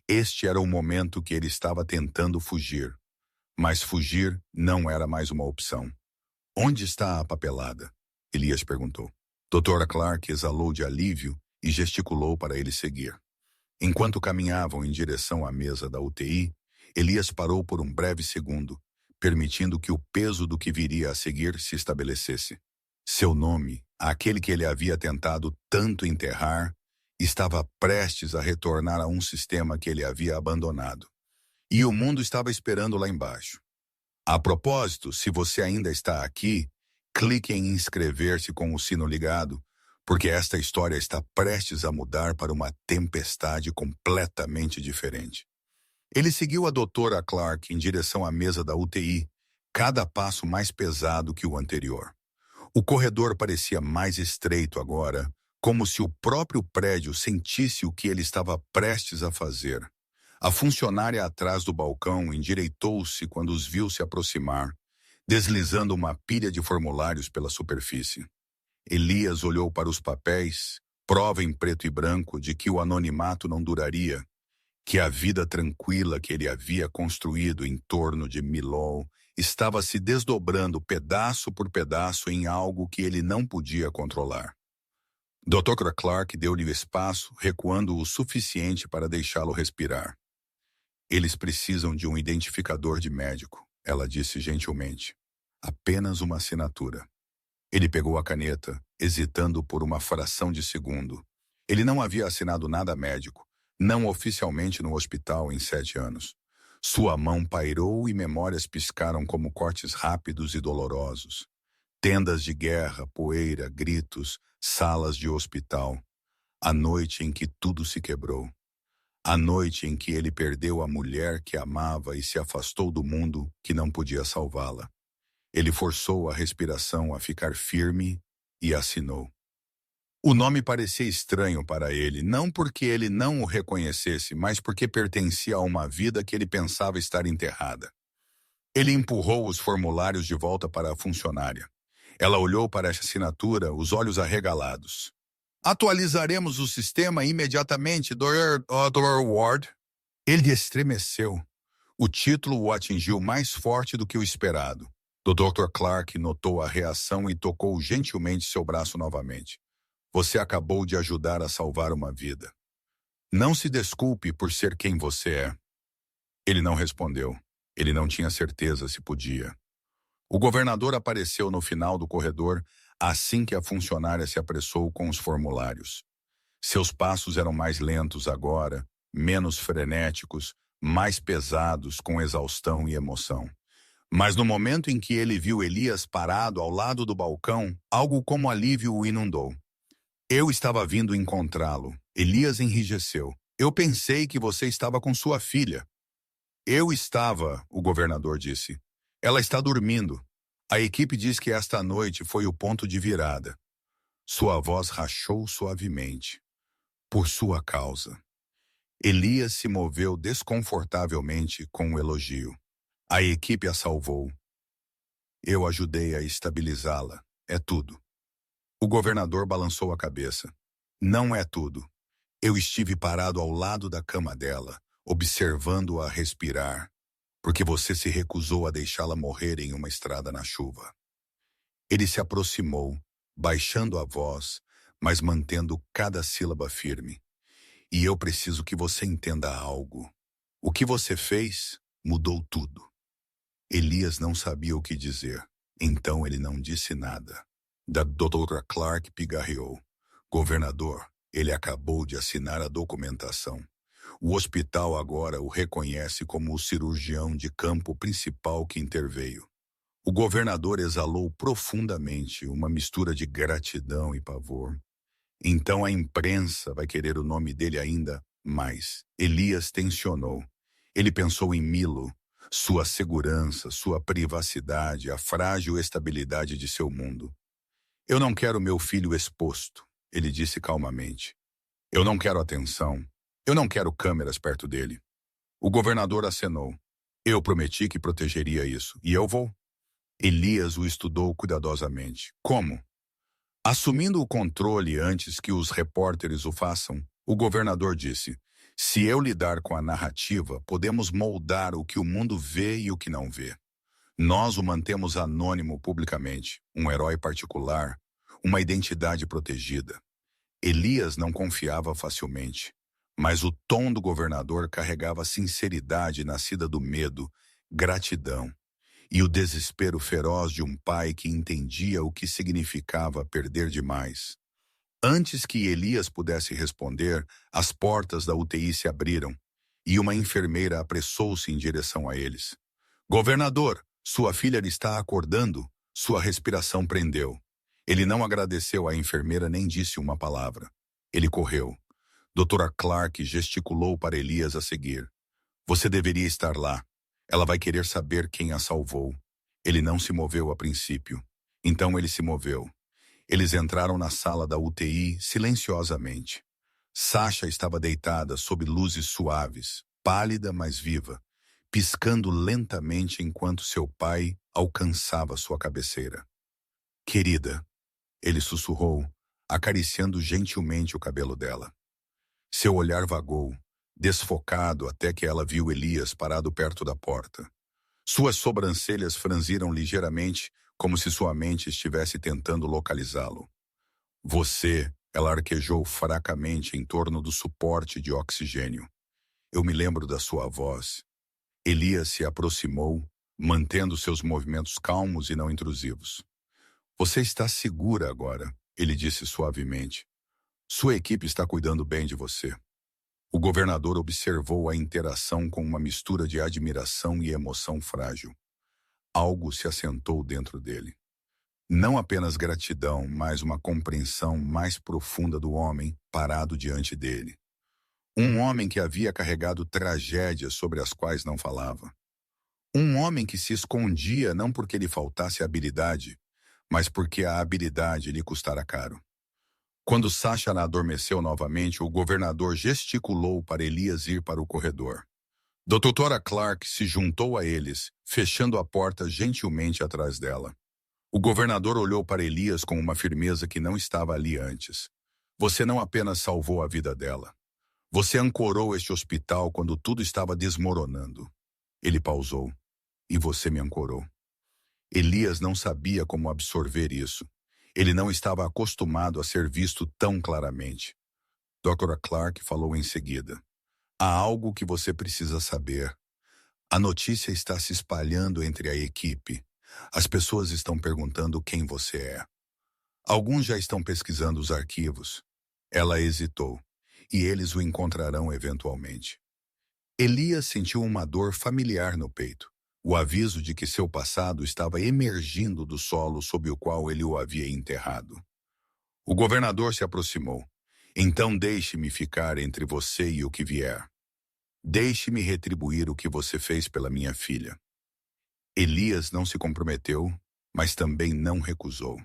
Este era o momento que ele estava tentando fugir. Mas fugir não era mais uma opção. Onde está a papelada? Elias perguntou. Doutora Clark exalou de alívio e gesticulou para ele seguir. Enquanto caminhavam em direção à mesa da UTI, Elias parou por um breve segundo, permitindo que o peso do que viria a seguir se estabelecesse. Seu nome, aquele que ele havia tentado tanto enterrar, estava prestes a retornar a um sistema que ele havia abandonado. E o mundo estava esperando lá embaixo. A propósito, se você ainda está aqui, clique em inscrever-se com o sino ligado, porque esta história está prestes a mudar para uma tempestade completamente diferente. Ele seguiu a doutora Clark em direção à mesa da UTI, cada passo mais pesado que o anterior. O corredor parecia mais estreito agora, como se o próprio prédio sentisse o que ele estava prestes a fazer. A funcionária atrás do balcão endireitou-se quando os viu se aproximar, deslizando uma pilha de formulários pela superfície. Elias olhou para os papéis, prova em preto e branco de que o anonimato não duraria, que a vida tranquila que ele havia construído em torno de Milol estava se desdobrando pedaço por pedaço em algo que ele não podia controlar. Dr. Clark deu-lhe espaço, recuando o suficiente para deixá-lo respirar. Eles precisam de um identificador de médico, ela disse gentilmente. Apenas uma assinatura. Ele pegou a caneta, hesitando por uma fração de segundo. Ele não havia assinado nada médico, não oficialmente no hospital em 7 anos. Sua mão pairou e memórias piscaram como cortes rápidos e dolorosos. Tendas de guerra, poeira, gritos, salas de hospital. A noite em que tudo se quebrou. A noite em que ele perdeu a mulher que amava e se afastou do mundo que não podia salvá-la. Ele forçou a respiração a ficar firme e assinou. O nome parecia estranho para ele, não porque ele não o reconhecesse, mas porque pertencia a uma vida que ele pensava estar enterrada. Ele empurrou os formulários de volta para a funcionária. Ela olhou para a assinatura, os olhos arregalados. Atualizaremos o sistema imediatamente, Dr. Ward. Ele estremeceu. O título o atingiu mais forte do que o esperado. Dr. Clark notou a reação e tocou gentilmente seu braço novamente. Você acabou de ajudar a salvar uma vida. Não se desculpe por ser quem você é. Ele não respondeu. Ele não tinha certeza se podia. O governador apareceu no final do corredor assim que a funcionária se apressou com os formulários. Seus passos eram mais lentos agora, menos frenéticos, mais pesados com exaustão e emoção. Mas no momento em que ele viu Elias parado ao lado do balcão, algo como alívio o inundou. Eu estava vindo encontrá-lo. Elias enrijeceu. Eu pensei que você estava com sua filha. Eu estava, o governador disse. Ela está dormindo. A equipe diz que esta noite foi o ponto de virada. Sua voz rachou suavemente. Por sua causa. Elias se moveu desconfortavelmente com o elogio. A equipe a salvou. Eu ajudei a estabilizá-la. É tudo. O governador balançou a cabeça. Não é tudo. Eu estive parado ao lado da cama dela, observando-a respirar, porque você se recusou a deixá-la morrer em uma estrada na chuva. Ele se aproximou, baixando a voz, mas mantendo cada sílaba firme. E eu preciso que você entenda algo. O que você fez mudou tudo. Elias não sabia o que dizer, então ele não disse nada. Dr. Clark pigarreou. Governador, ele acabou de assinar a documentação. O hospital agora o reconhece como o cirurgião de campo principal que interveio. O governador exalou profundamente uma mistura de gratidão e pavor. Então a imprensa vai querer o nome dele ainda mais. Elias tensionou. Ele pensou em Milo, sua segurança, sua privacidade, a frágil estabilidade de seu mundo. Eu não quero meu filho exposto, ele disse calmamente. Eu não quero atenção. Eu não quero câmeras perto dele. O governador acenou. Eu prometi que protegeria isso, e eu vou. Elias o estudou cuidadosamente. Como? Assumindo o controle antes que os repórteres o façam, o governador disse: se eu lidar com a narrativa, podemos moldar o que o mundo vê e o que não vê. Nós o mantemos anônimo publicamente, um herói particular, uma identidade protegida. Elias não confiava facilmente, mas o tom do governador carregava sinceridade nascida do medo, gratidão e o desespero feroz de um pai que entendia o que significava perder demais. Antes que Elias pudesse responder, as portas da UTI se abriram e uma enfermeira apressou-se em direção a eles. Governador, sua filha está acordando. Sua respiração prendeu. Ele não agradeceu à enfermeira nem disse uma palavra. Ele correu. Dra. Clark gesticulou para Elias a seguir. Você deveria estar lá. Ela vai querer saber quem a salvou. Ele não se moveu a princípio. Então ele se moveu. Eles entraram na sala da UTI silenciosamente. Sasha estava deitada sob luzes suaves, pálida mas viva, piscando lentamente enquanto seu pai alcançava sua cabeceira. Querida, ele sussurrou, acariciando gentilmente o cabelo dela. Seu olhar vagou, desfocado até que ela viu Elias parado perto da porta. Suas sobrancelhas franziram ligeiramente, como se sua mente estivesse tentando localizá-lo. Você, ela arquejou fracamente em torno do suporte de oxigênio. Eu me lembro da sua voz. Elias se aproximou, mantendo seus movimentos calmos e não intrusivos. Você está segura agora, ele disse suavemente. Sua equipe está cuidando bem de você. O governador observou a interação com uma mistura de admiração e emoção frágil. Algo se assentou dentro dele. Não apenas gratidão, mas uma compreensão mais profunda do homem parado diante dele. Um homem que havia carregado tragédias sobre as quais não falava. Um homem que se escondia não porque lhe faltasse habilidade, mas porque a habilidade lhe custara caro. Quando Sasha adormeceu novamente, o governador gesticulou para Elias ir para o corredor. Doutora Clark se juntou a eles, fechando a porta gentilmente atrás dela. O governador olhou para Elias com uma firmeza que não estava ali antes. Você não apenas salvou a vida dela. Você ancorou este hospital quando tudo estava desmoronando. Ele pausou. E você me ancorou. Elias não sabia como absorver isso. Ele não estava acostumado a ser visto tão claramente. Dra. Clark falou em seguida. Há algo que você precisa saber. A notícia está se espalhando entre a equipe. As pessoas estão perguntando quem você é. Alguns já estão pesquisando os arquivos. Ela hesitou. E eles o encontrarão eventualmente. Elias sentiu uma dor familiar no peito. O aviso de que seu passado estava emergindo do solo sob o qual ele o havia enterrado. O governador se aproximou. Então deixe-me ficar entre você e o que vier. Deixe-me retribuir o que você fez pela minha filha. Elias não se comprometeu, mas também não recusou.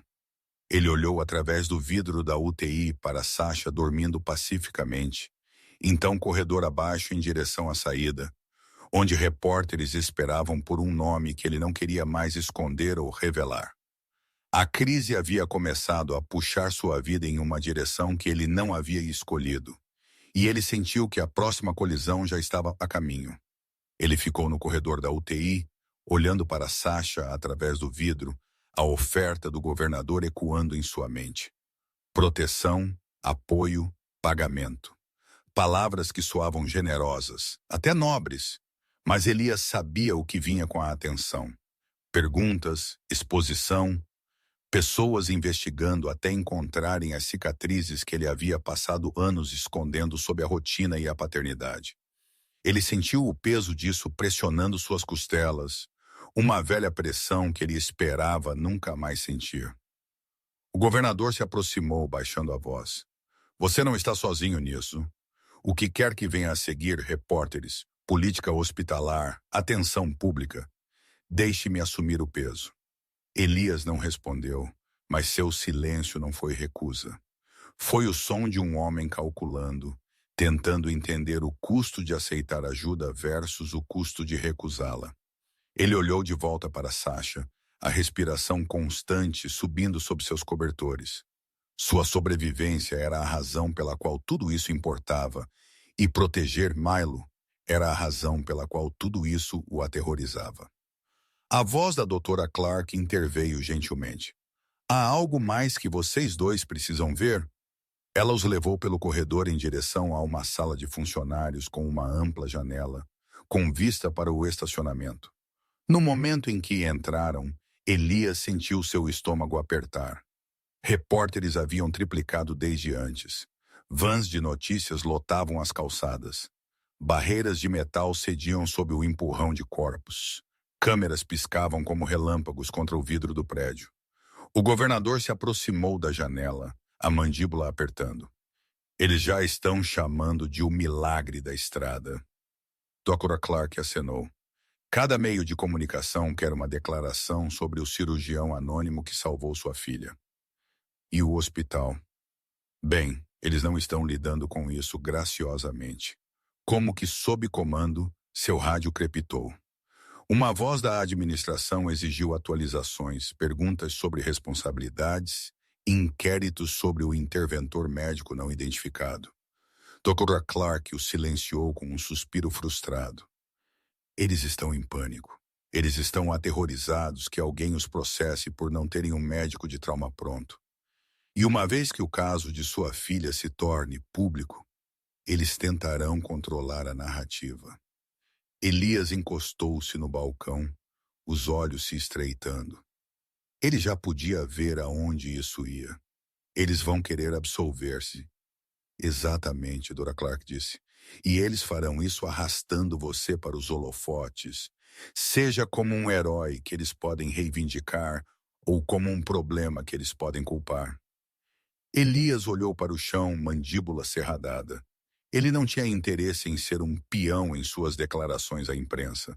Ele olhou através do vidro da UTI para Sasha dormindo pacificamente, então corredor abaixo em direção à saída, onde repórteres esperavam por um nome que ele não queria mais esconder ou revelar. A crise havia começado a puxar sua vida em uma direção que ele não havia escolhido, e ele sentiu que a próxima colisão já estava a caminho. Ele ficou no corredor da UTI, olhando para Sasha através do vidro, a oferta do governador ecoando em sua mente. Proteção, apoio, pagamento. Palavras que soavam generosas, até nobres, mas Elias sabia o que vinha com a atenção. Perguntas, exposição, pessoas investigando até encontrarem as cicatrizes que ele havia passado anos escondendo sob a rotina e a paternidade. Ele sentiu o peso disso pressionando suas costelas, uma velha pressão que ele esperava nunca mais sentir. O governador se aproximou, baixando a voz. Você não está sozinho nisso. O que quer que venha a seguir, repórteres, política hospitalar, atenção pública, deixe-me assumir o peso. Elias não respondeu, mas seu silêncio não foi recusa. Foi o som de um homem calculando, tentando entender o custo de aceitar ajuda versus o custo de recusá-la. Ele olhou de volta para Sasha, a respiração constante subindo sob seus cobertores. Sua sobrevivência era a razão pela qual tudo isso importava, e proteger Milo era a razão pela qual tudo isso o aterrorizava. A voz da doutora Clark interveio gentilmente. Há algo mais que vocês dois precisam ver? Ela os levou pelo corredor em direção a uma sala de funcionários com uma ampla janela, com vista para o estacionamento. No momento em que entraram, Elias sentiu seu estômago apertar. Repórteres haviam triplicado desde antes. Vans de notícias lotavam as calçadas. Barreiras de metal cediam sob o empurrão de corpos. Câmeras piscavam como relâmpagos contra o vidro do prédio. O governador se aproximou da janela, a mandíbula apertando. Eles já estão chamando de o milagre da estrada. Dra. Clark acenou. Cada meio de comunicação quer uma declaração sobre o cirurgião anônimo que salvou sua filha. E o hospital? Bem, eles não estão lidando com isso graciosamente. Como que, sob comando, seu rádio crepitou. Uma voz da administração exigiu atualizações, perguntas sobre responsabilidades, inquéritos sobre o interventor médico não identificado. Dr. Clark o silenciou com um suspiro frustrado. Eles estão em pânico. Eles estão aterrorizados que alguém os processe por não terem um médico de trauma pronto. E uma vez que o caso de sua filha se torne público, eles tentarão controlar a narrativa. Elias encostou-se no balcão, os olhos se estreitando. Ele já podia ver aonde isso ia. Eles vão querer absolver-se. Exatamente, Dora Clark disse. E eles farão isso arrastando você para os holofotes, seja como um herói que eles podem reivindicar ou como um problema que eles podem culpar. Elias olhou para o chão, mandíbula cerradada. Ele não tinha interesse em ser um peão em suas declarações à imprensa.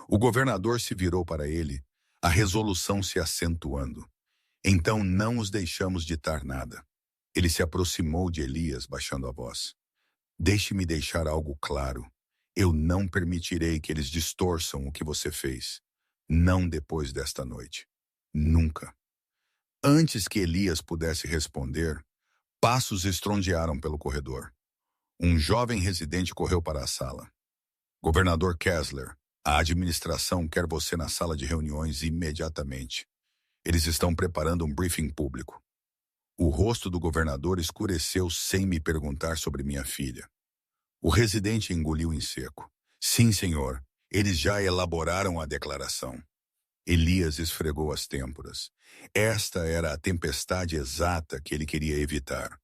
O governador se virou para ele, a resolução se acentuando. Então não os deixamos ditar nada. Ele se aproximou de Elias, baixando a voz. Deixe-me deixar algo claro. Eu não permitirei que eles distorçam o que você fez. Não depois desta noite. Nunca. Antes que Elias pudesse responder, passos estrondearam pelo corredor. Um jovem residente correu para a sala. Governador Kessler, a administração quer você na sala de reuniões imediatamente. Eles estão preparando um briefing público. O rosto do governador escureceu sem me perguntar sobre minha filha. O residente engoliu em seco. Sim, senhor. Eles já elaboraram a declaração. Elias esfregou as têmporas. Esta era a tempestade exata que ele queria evitar.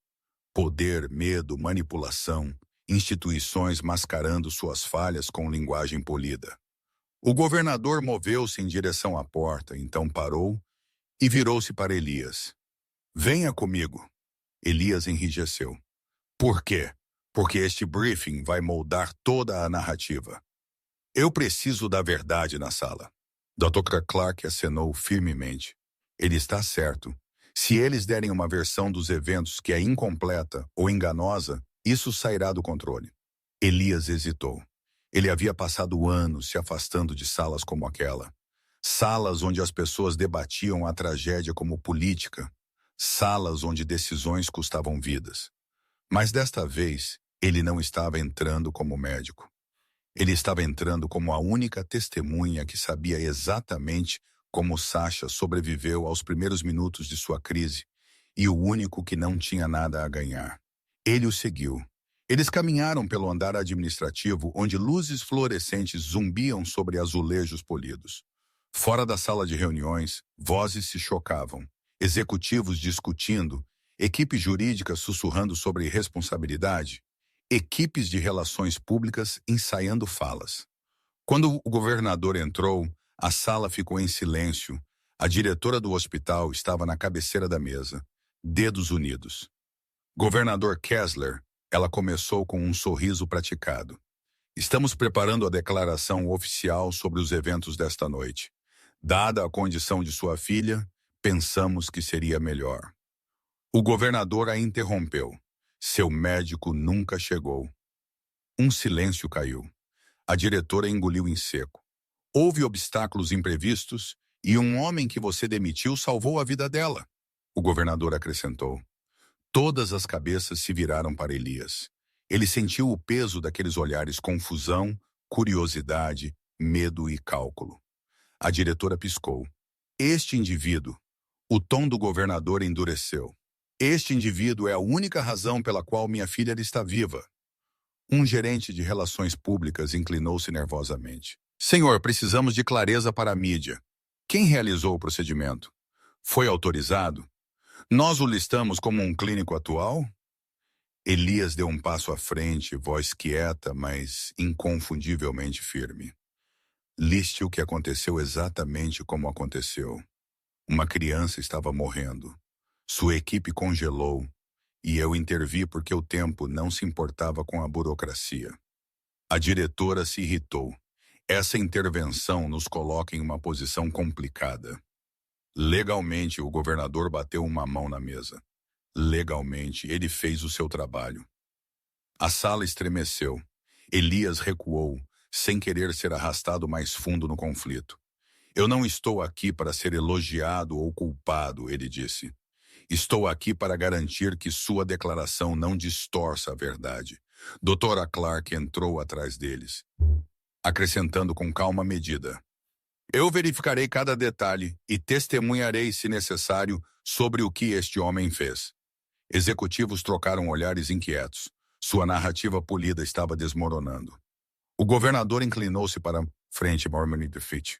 Poder, medo, manipulação, instituições mascarando suas falhas com linguagem polida. O governador moveu-se em direção à porta, então parou e virou-se para Elias. Venha comigo. Elias enrijeceu. Por quê? Porque este briefing vai moldar toda a narrativa. Eu preciso da verdade na sala. Dr. Clark acenou firmemente. Ele está certo. Se eles derem uma versão dos eventos que é incompleta ou enganosa, isso sairá do controle. Elias hesitou. Ele havia passado anos se afastando de salas como aquela. Salas onde as pessoas debatiam a tragédia como política. Salas onde decisões custavam vidas. Mas desta vez, ele não estava entrando como médico. Ele estava entrando como a única testemunha que sabia exatamente como Sasha sobreviveu aos primeiros minutos de sua crise e o único que não tinha nada a ganhar. Ele o seguiu. Eles caminharam pelo andar administrativo onde luzes fluorescentes zumbiam sobre azulejos polidos. Fora da sala de reuniões, vozes se chocavam, executivos discutindo, equipe jurídica sussurrando sobre responsabilidade, equipes de relações públicas ensaiando falas. Quando o governador entrou, a sala ficou em silêncio. A diretora do hospital estava na cabeceira da mesa, dedos unidos. Governador Kessler, ela começou com um sorriso praticado. Estamos preparando a declaração oficial sobre os eventos desta noite. Dada a condição de sua filha, pensamos que seria melhor. O governador a interrompeu. Seu médico nunca chegou. Um silêncio caiu. A diretora engoliu em seco. Houve obstáculos imprevistos e um homem que você demitiu salvou a vida dela. O governador acrescentou. Todas as cabeças se viraram para Elias. Ele sentiu o peso daqueles olhares confusão, curiosidade, medo e cálculo. A diretora piscou. Este indivíduo. O tom do governador endureceu. Este indivíduo é a única razão pela qual minha filha está viva. Um gerente de relações públicas inclinou-se nervosamente. Senhor, precisamos de clareza para a mídia. Quem realizou o procedimento? Foi autorizado? Nós o listamos como um clínico atual? Elias deu um passo à frente, voz quieta, mas inconfundivelmente firme. Liste o que aconteceu exatamente como aconteceu. Uma criança estava morrendo. Sua equipe congelou, e eu intervi porque o tempo não se importava com a burocracia. A diretora se irritou. Essa intervenção nos coloca em uma posição complicada. Legalmente, o governador bateu uma mão na mesa. Legalmente, ele fez o seu trabalho. A sala estremeceu. Elias recuou, sem querer ser arrastado mais fundo no conflito. Eu não estou aqui para ser elogiado ou culpado, ele disse. Estou aqui para garantir que sua declaração não distorça a verdade. Doutora Clark entrou atrás deles, acrescentando com calma medida. Eu verificarei cada detalhe e testemunharei, se necessário, sobre o que este homem fez. Executivos trocaram olhares inquietos. Sua narrativa polida estava desmoronando. O governador inclinou-se para frente, Mormon Defeat.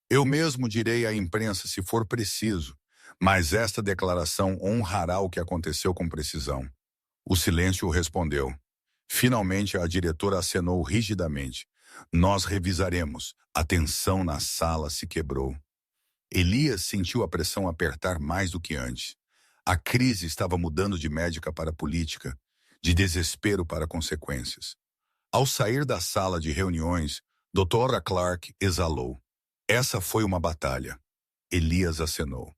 Eu mesmo direi à imprensa se for preciso, mas esta declaração honrará o que aconteceu com precisão. O silêncio o respondeu. Finalmente a diretora acenou rigidamente. Nós revisaremos. A tensão na sala se quebrou. Elias sentiu a pressão apertar mais do que antes. A crise estava mudando de médica para política, de desespero para consequências. Ao sair da sala de reuniões, Doutora Clark exalou. Essa foi uma batalha. Elias acenou.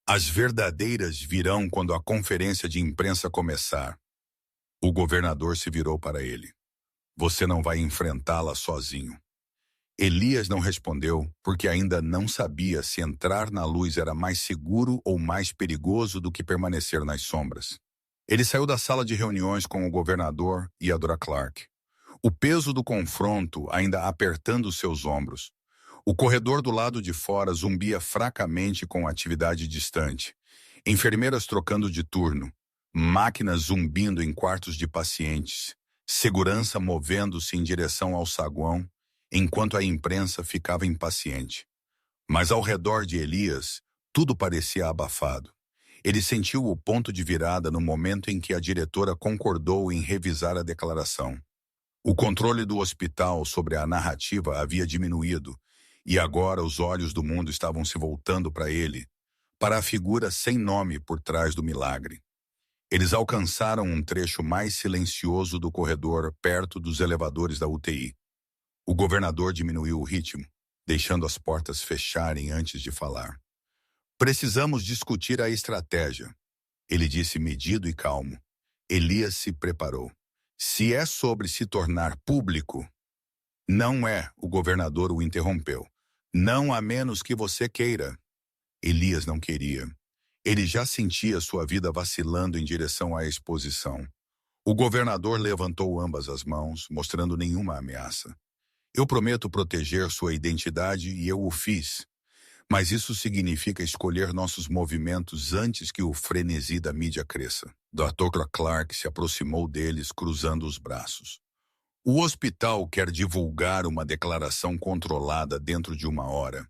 As verdadeiras virão quando a conferência de imprensa começar. O governador se virou para ele. Você não vai enfrentá-la sozinho. Elias não respondeu porque ainda não sabia se entrar na luz era mais seguro ou mais perigoso do que permanecer nas sombras. Ele saiu da sala de reuniões com o governador e a Dra. Clark. O peso do confronto ainda apertando seus ombros. O corredor do lado de fora zumbia fracamente com atividade distante. Enfermeiras trocando de turno. Máquinas zumbindo em quartos de pacientes. Segurança movendo-se em direção ao saguão, enquanto a imprensa ficava impaciente. Mas ao redor de Elias, tudo parecia abafado. Ele sentiu o ponto de virada no momento em que a diretora concordou em revisar a declaração. O controle do hospital sobre a narrativa havia diminuído, e agora os olhos do mundo estavam se voltando para ele, para a figura sem nome por trás do milagre. Eles alcançaram um trecho mais silencioso do corredor, perto dos elevadores da UTI. O governador diminuiu o ritmo, deixando as portas fecharem antes de falar. Precisamos discutir a estratégia, ele disse medido e calmo. Elias se preparou. Se é sobre se tornar público... Não é, o governador o interrompeu. Não a menos que você queira. Elias não queria. Ele já sentia sua vida vacilando em direção à exposição. O governador levantou ambas as mãos, mostrando nenhuma ameaça. Eu prometo proteger sua identidade e eu o fiz. Mas isso significa escolher nossos movimentos antes que o frenesi da mídia cresça. Dr. Clark se aproximou deles, cruzando os braços. O hospital quer divulgar uma declaração controlada dentro de 1 hora.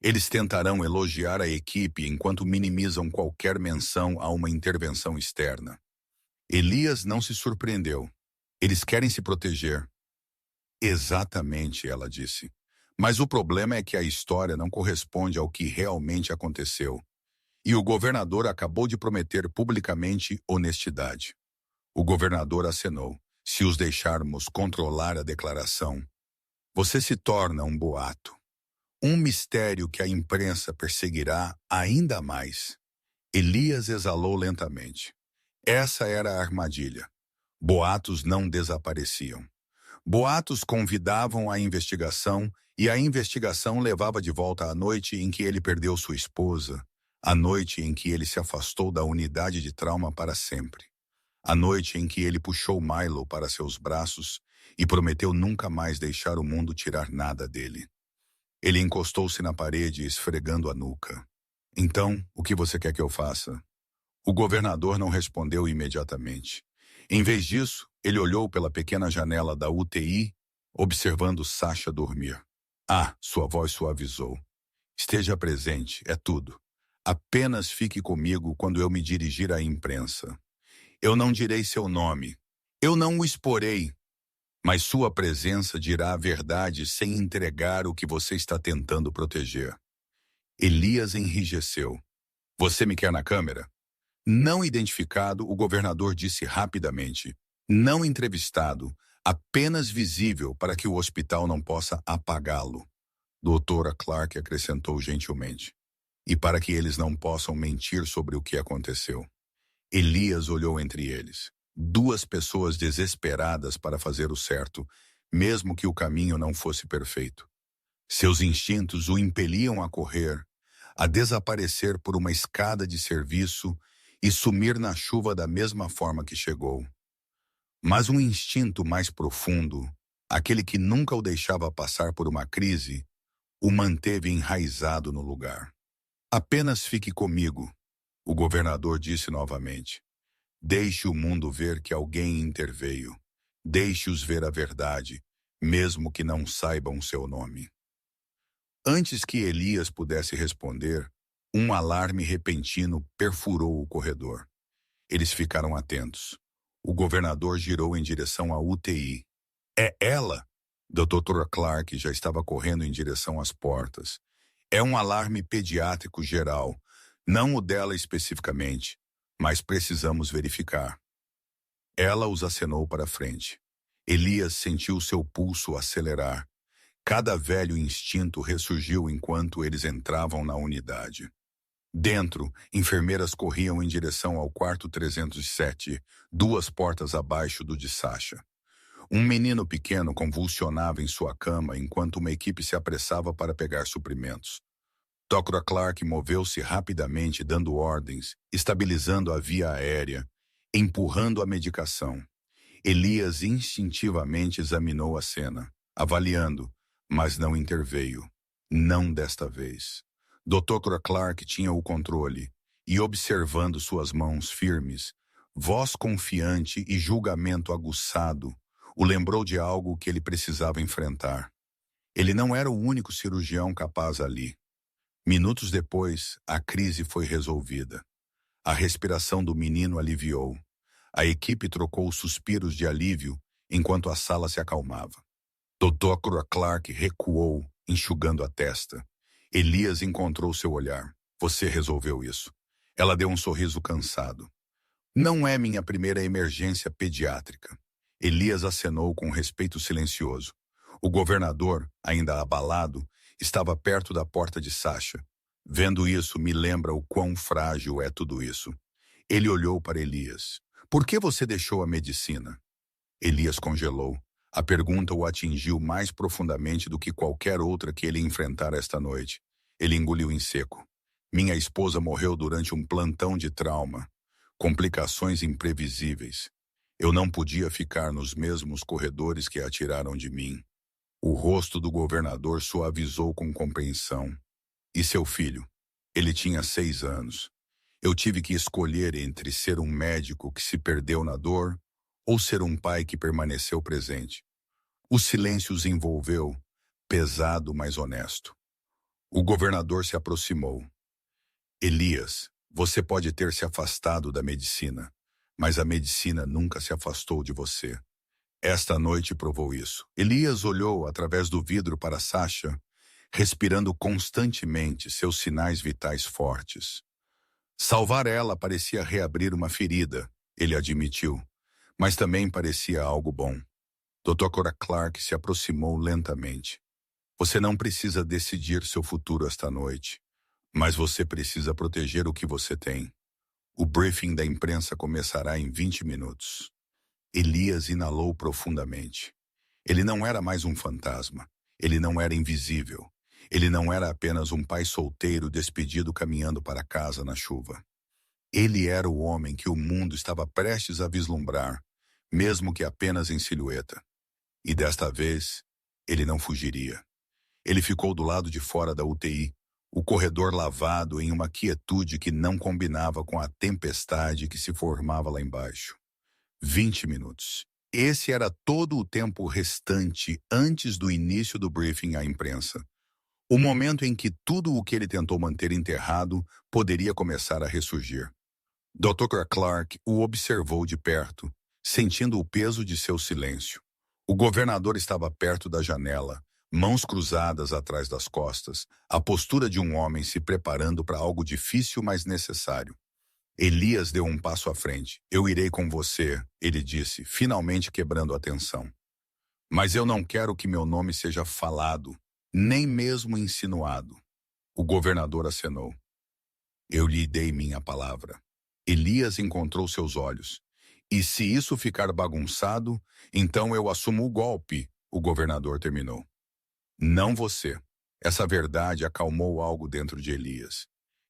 Eles tentarão elogiar a equipe enquanto minimizam qualquer menção a uma intervenção externa. Elias não se surpreendeu. Eles querem se proteger. Exatamente, ela disse. Mas o problema é que a história não corresponde ao que realmente aconteceu. E o governador acabou de prometer publicamente honestidade. O governador acenou. Se os deixarmos controlar a declaração, você se torna um boato. Um mistério que a imprensa perseguirá ainda mais. Elias exalou lentamente. Essa era a armadilha. Boatos não desapareciam. Boatos convidavam à investigação e a investigação levava de volta a noite em que ele perdeu sua esposa, a noite em que ele se afastou da unidade de trauma para sempre, a noite em que ele puxou Milo para seus braços e prometeu nunca mais deixar o mundo tirar nada dele. Ele encostou-se na parede, esfregando a nuca. Então, o que você quer que eu faça? O governador não respondeu imediatamente. Em vez disso, ele olhou pela pequena janela da UTI, observando Sasha dormir. Ah, sua voz suavizou. Esteja presente, é tudo. Apenas fique comigo quando eu me dirigir à imprensa. Eu não direi seu nome. Eu não o exporei. Mas sua presença dirá a verdade sem entregar o que você está tentando proteger. Elias enrijeceu. Você me quer na câmera? Não identificado, o governador disse rapidamente. Não entrevistado, apenas visível para que o hospital não possa apagá-lo. Doutora Clark acrescentou gentilmente. E para que eles não possam mentir sobre o que aconteceu. Elias olhou entre eles. Duas pessoas desesperadas para fazer o certo, mesmo que o caminho não fosse perfeito. Seus instintos o impeliam a correr, a desaparecer por uma escada de serviço e sumir na chuva da mesma forma que chegou. Mas um instinto mais profundo, aquele que nunca o deixava passar por uma crise, o manteve enraizado no lugar. Apenas fique comigo, o governador disse novamente. Deixe o mundo ver que alguém interveio. Deixe-os ver a verdade, mesmo que não saibam seu nome. Antes que Elias pudesse responder, um alarme repentino perfurou o corredor. Eles ficaram atentos. O governador girou em direção à UTI. É ela! A doutora Clark já estava correndo em direção às portas. É um alarme pediátrico geral, não o dela especificamente, mas precisamos verificar. Ela os acenou para frente. Elias sentiu seu pulso acelerar. Cada velho instinto ressurgiu enquanto eles entravam na unidade. Dentro, enfermeiras corriam em direção ao quarto 307, duas portas abaixo do de Sasha. Um menino pequeno convulsionava em sua cama enquanto uma equipe se apressava para pegar suprimentos. Dr. Clark moveu-se rapidamente dando ordens, estabilizando a via aérea, empurrando a medicação. Elias instintivamente examinou a cena, avaliando, mas não interveio. Não desta vez. Dr. Clark tinha o controle, e observando suas mãos firmes, voz confiante e julgamento aguçado, o lembrou de algo que ele precisava enfrentar. Ele não era o único cirurgião capaz ali. Minutos depois, a crise foi resolvida. A respiração do menino aliviou. A equipe trocou suspiros de alívio enquanto a sala se acalmava. Dr. Clark recuou, enxugando a testa. Elias encontrou seu olhar. Você resolveu isso. Ela deu um sorriso cansado. Não é minha primeira emergência pediátrica. Elias acenou com respeito silencioso. O governador, ainda abalado, estava perto da porta de Sasha. Vendo isso, me lembra o quão frágil é tudo isso. Ele olhou para Elias. Por que você deixou a medicina? Elias congelou. A pergunta o atingiu mais profundamente do que qualquer outra que ele enfrentara esta noite. Ele engoliu em seco. Minha esposa morreu durante um plantão de trauma. Complicações imprevisíveis. Eu não podia ficar nos mesmos corredores que atiraram de mim. O rosto do governador suavizou com compreensão. E seu filho? Ele tinha 6 anos. Eu tive que escolher entre ser um médico que se perdeu na dor ou ser um pai que permaneceu presente. O silêncio os envolveu, pesado, mas honesto. O governador se aproximou. Elias, você pode ter se afastado da medicina, mas a medicina nunca se afastou de você. Esta noite provou isso. Elias olhou através do vidro para Sasha, respirando constantemente, seus sinais vitais fortes. Salvar ela parecia reabrir uma ferida, ele admitiu, mas também parecia algo bom. Dr. Clark se aproximou lentamente. Você não precisa decidir seu futuro esta noite, mas você precisa proteger o que você tem. O briefing da imprensa começará em 20 minutos. Elias inalou profundamente. Ele não era mais um fantasma. Ele não era invisível. Ele não era apenas um pai solteiro despedido caminhando para casa na chuva. Ele era o homem que o mundo estava prestes a vislumbrar, mesmo que apenas em silhueta. E desta vez, ele não fugiria. Ele ficou do lado de fora da UTI, o corredor lavado em uma quietude que não combinava com a tempestade que se formava lá embaixo. 20 minutos. Esse era todo o tempo restante antes do início do briefing à imprensa. O momento em que tudo o que ele tentou manter enterrado poderia começar a ressurgir. Dr. Clark o observou de perto, sentindo o peso de seu silêncio. O governador estava perto da janela, mãos cruzadas atrás das costas, a postura de um homem se preparando para algo difícil, mas necessário. Elias deu um passo à frente. Eu irei com você, ele disse, finalmente quebrando a tensão. Mas eu não quero que meu nome seja falado, nem mesmo insinuado. O governador acenou. Eu lhe dei minha palavra. Elias encontrou seus olhos. E se isso ficar bagunçado, então eu assumo o golpe, o governador terminou. Não você. Essa verdade acalmou algo dentro de Elias.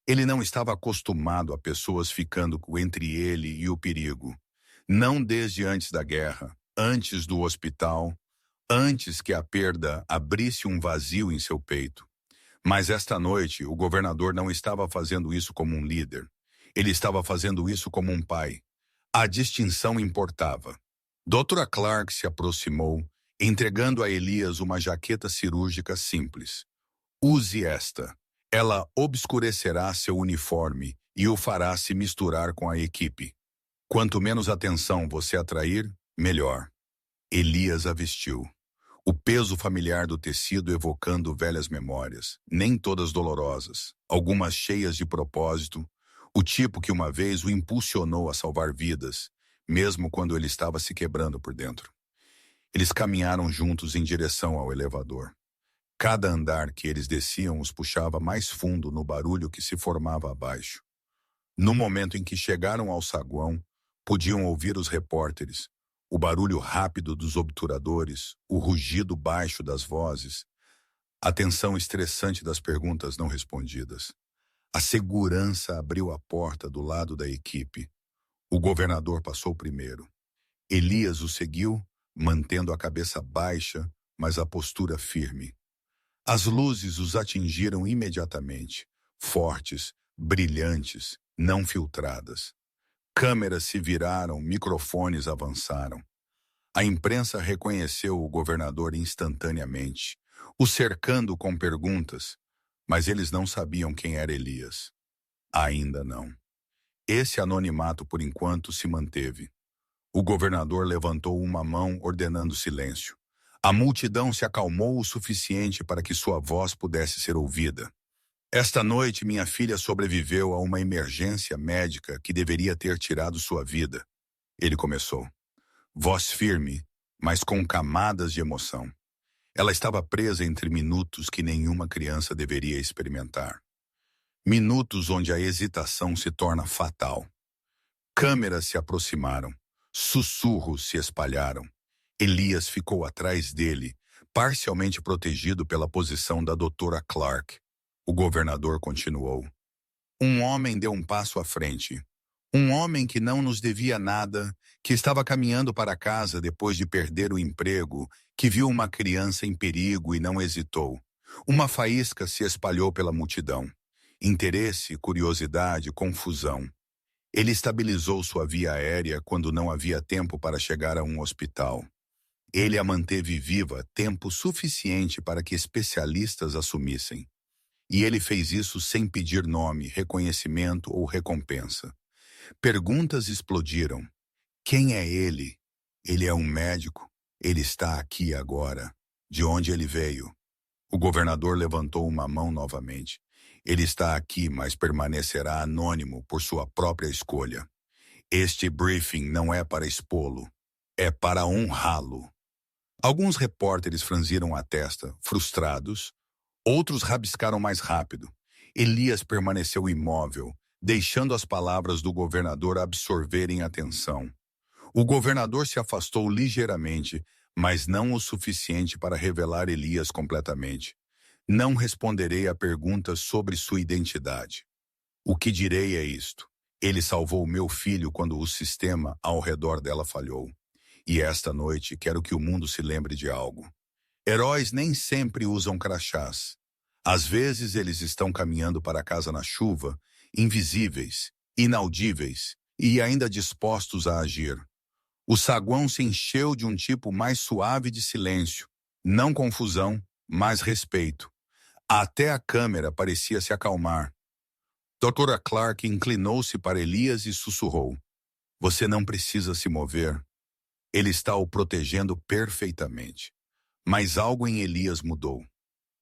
Ele não estava acostumado a pessoas ficando entre ele e o perigo. Não desde antes da guerra, antes do hospital, antes que a perda abrisse um vazio em seu peito. Mas esta noite, o governador não estava fazendo isso como um líder. Ele estava fazendo isso como um pai. A distinção importava. Doutora Clark se aproximou, entregando a Elias uma jaqueta cirúrgica simples. Use esta. Ela obscurecerá seu uniforme e o fará se misturar com a equipe. Quanto menos atenção você atrair, melhor. Elias a vestiu. O peso familiar do tecido evocando velhas memórias, nem todas dolorosas, algumas cheias de propósito, o tipo que uma vez o impulsionou a salvar vidas, mesmo quando ele estava se quebrando por dentro. Eles caminharam juntos em direção ao elevador. Cada andar que eles desciam os puxava mais fundo no barulho que se formava abaixo. No momento em que chegaram ao saguão, podiam ouvir os repórteres, o barulho rápido dos obturadores, o rugido baixo das vozes, a tensão estressante das perguntas não respondidas. A segurança abriu a porta do lado da equipe. O governador passou primeiro. Elias o seguiu, mantendo a cabeça baixa, mas a postura firme. As luzes os atingiram imediatamente, fortes, brilhantes, não filtradas. Câmeras se viraram, microfones avançaram. A imprensa reconheceu o governador instantaneamente, o cercando com perguntas, mas eles não sabiam quem era Elias. Ainda não. Esse anonimato, por enquanto, se manteve. O governador levantou uma mão ordenando silêncio. A multidão se acalmou o suficiente para que sua voz pudesse ser ouvida. Esta noite, minha filha sobreviveu a uma emergência médica que deveria ter tirado sua vida. Ele começou. Voz firme, mas com camadas de emoção. Ela estava presa entre minutos que nenhuma criança deveria experimentar. Minutos onde a hesitação se torna fatal. Câmeras se aproximaram. Sussurros se espalharam. Elias ficou atrás dele, parcialmente protegido pela posição da doutora Clark. O governador continuou. Um homem deu um passo à frente. Um homem que não nos devia nada, que estava caminhando para casa depois de perder o emprego, que viu uma criança em perigo e não hesitou. Uma faísca se espalhou pela multidão. Interesse, curiosidade, confusão. Ele estabilizou sua via aérea quando não havia tempo para chegar a um hospital. Ele a manteve viva tempo suficiente para que especialistas assumissem. E ele fez isso sem pedir nome, reconhecimento ou recompensa. Perguntas explodiram. Quem é ele? Ele é um médico. Ele está aqui agora. De onde ele veio? O governador levantou uma mão novamente. Ele está aqui, mas permanecerá anônimo por sua própria escolha. Este briefing não é para expô-lo. É para honrá-lo. Alguns repórteres franziram a testa, frustrados. Outros rabiscaram mais rápido. Elias permaneceu imóvel, deixando as palavras do governador absorverem a atenção. O governador se afastou ligeiramente, mas não o suficiente para revelar Elias completamente. Não responderei a perguntas sobre sua identidade. O que direi é isto. Ele salvou meu filho quando o sistema ao redor dela falhou. E esta noite quero que o mundo se lembre de algo. Heróis nem sempre usam crachás. Às vezes eles estão caminhando para casa na chuva, invisíveis, inaudíveis e ainda dispostos a agir. O saguão se encheu de um tipo mais suave de silêncio, não confusão, mas respeito. Até a câmera parecia se acalmar. Doutora Clark inclinou-se para Elias e sussurrou. Você não precisa se mover. Ele está o protegendo perfeitamente. Mas algo em Elias mudou.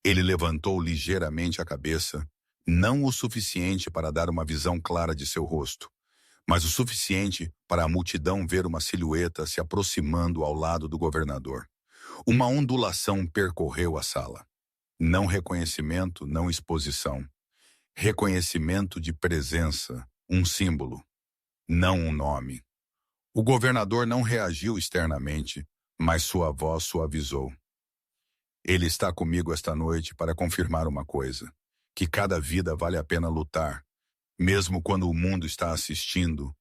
Ele levantou ligeiramente a cabeça, não o suficiente para dar uma visão clara de seu rosto, mas o suficiente para a multidão ver uma silhueta se aproximando ao lado do governador. Uma ondulação percorreu a sala. Não reconhecimento, não exposição. Reconhecimento de presença, um símbolo, não um nome. O governador não reagiu externamente, mas sua voz suavizou. Ele está comigo esta noite para confirmar uma coisa, que cada vida vale a pena lutar, mesmo quando o mundo está assistindo,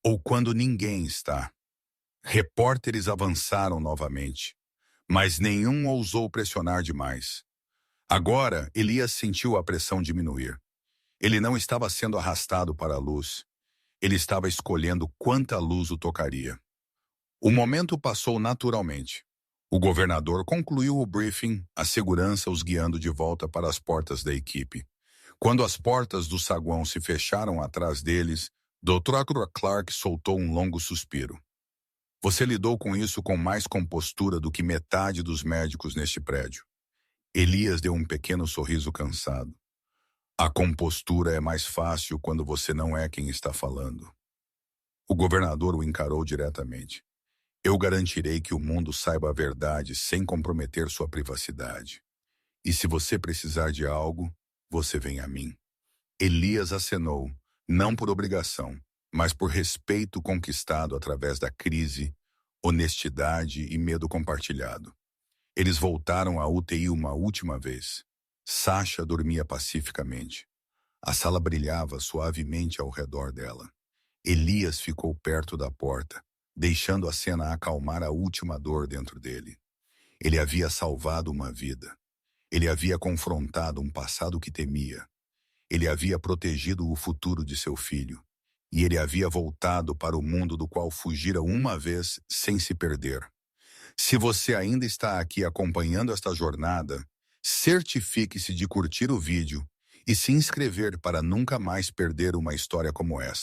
ou quando ninguém está. Repórteres avançaram novamente, mas nenhum ousou pressionar demais. Agora, Elias sentiu a pressão diminuir. Ele não estava sendo arrastado para a luz. Ele estava escolhendo quanta luz o tocaria. O momento passou naturalmente. O governador concluiu o briefing, a segurança os guiando de volta para as portas da equipe. Quando as portas do saguão se fecharam atrás deles, Dr. Clark soltou um longo suspiro. Você lidou com isso com mais compostura do que metade dos médicos neste prédio. Elias deu um pequeno sorriso cansado. A compostura é mais fácil quando você não é quem está falando. O governador o encarou diretamente. Eu garantirei que o mundo saiba a verdade sem comprometer sua privacidade. E se você precisar de algo, você vem a mim. Elias acenou, não por obrigação, mas por respeito conquistado através da crise, honestidade e medo compartilhado. Eles voltaram à UTI uma última vez. Sasha dormia pacificamente. A sala brilhava suavemente ao redor dela. Elias ficou perto da porta, deixando a cena acalmar a última dor dentro dele. Ele havia salvado uma vida. Ele havia confrontado um passado que temia. Ele havia protegido o futuro de seu filho. E ele havia voltado para o mundo do qual fugira uma vez sem se perder. Se você ainda está aqui acompanhando esta jornada, certifique-se de curtir o vídeo e se inscrever para nunca mais perder uma história como esta.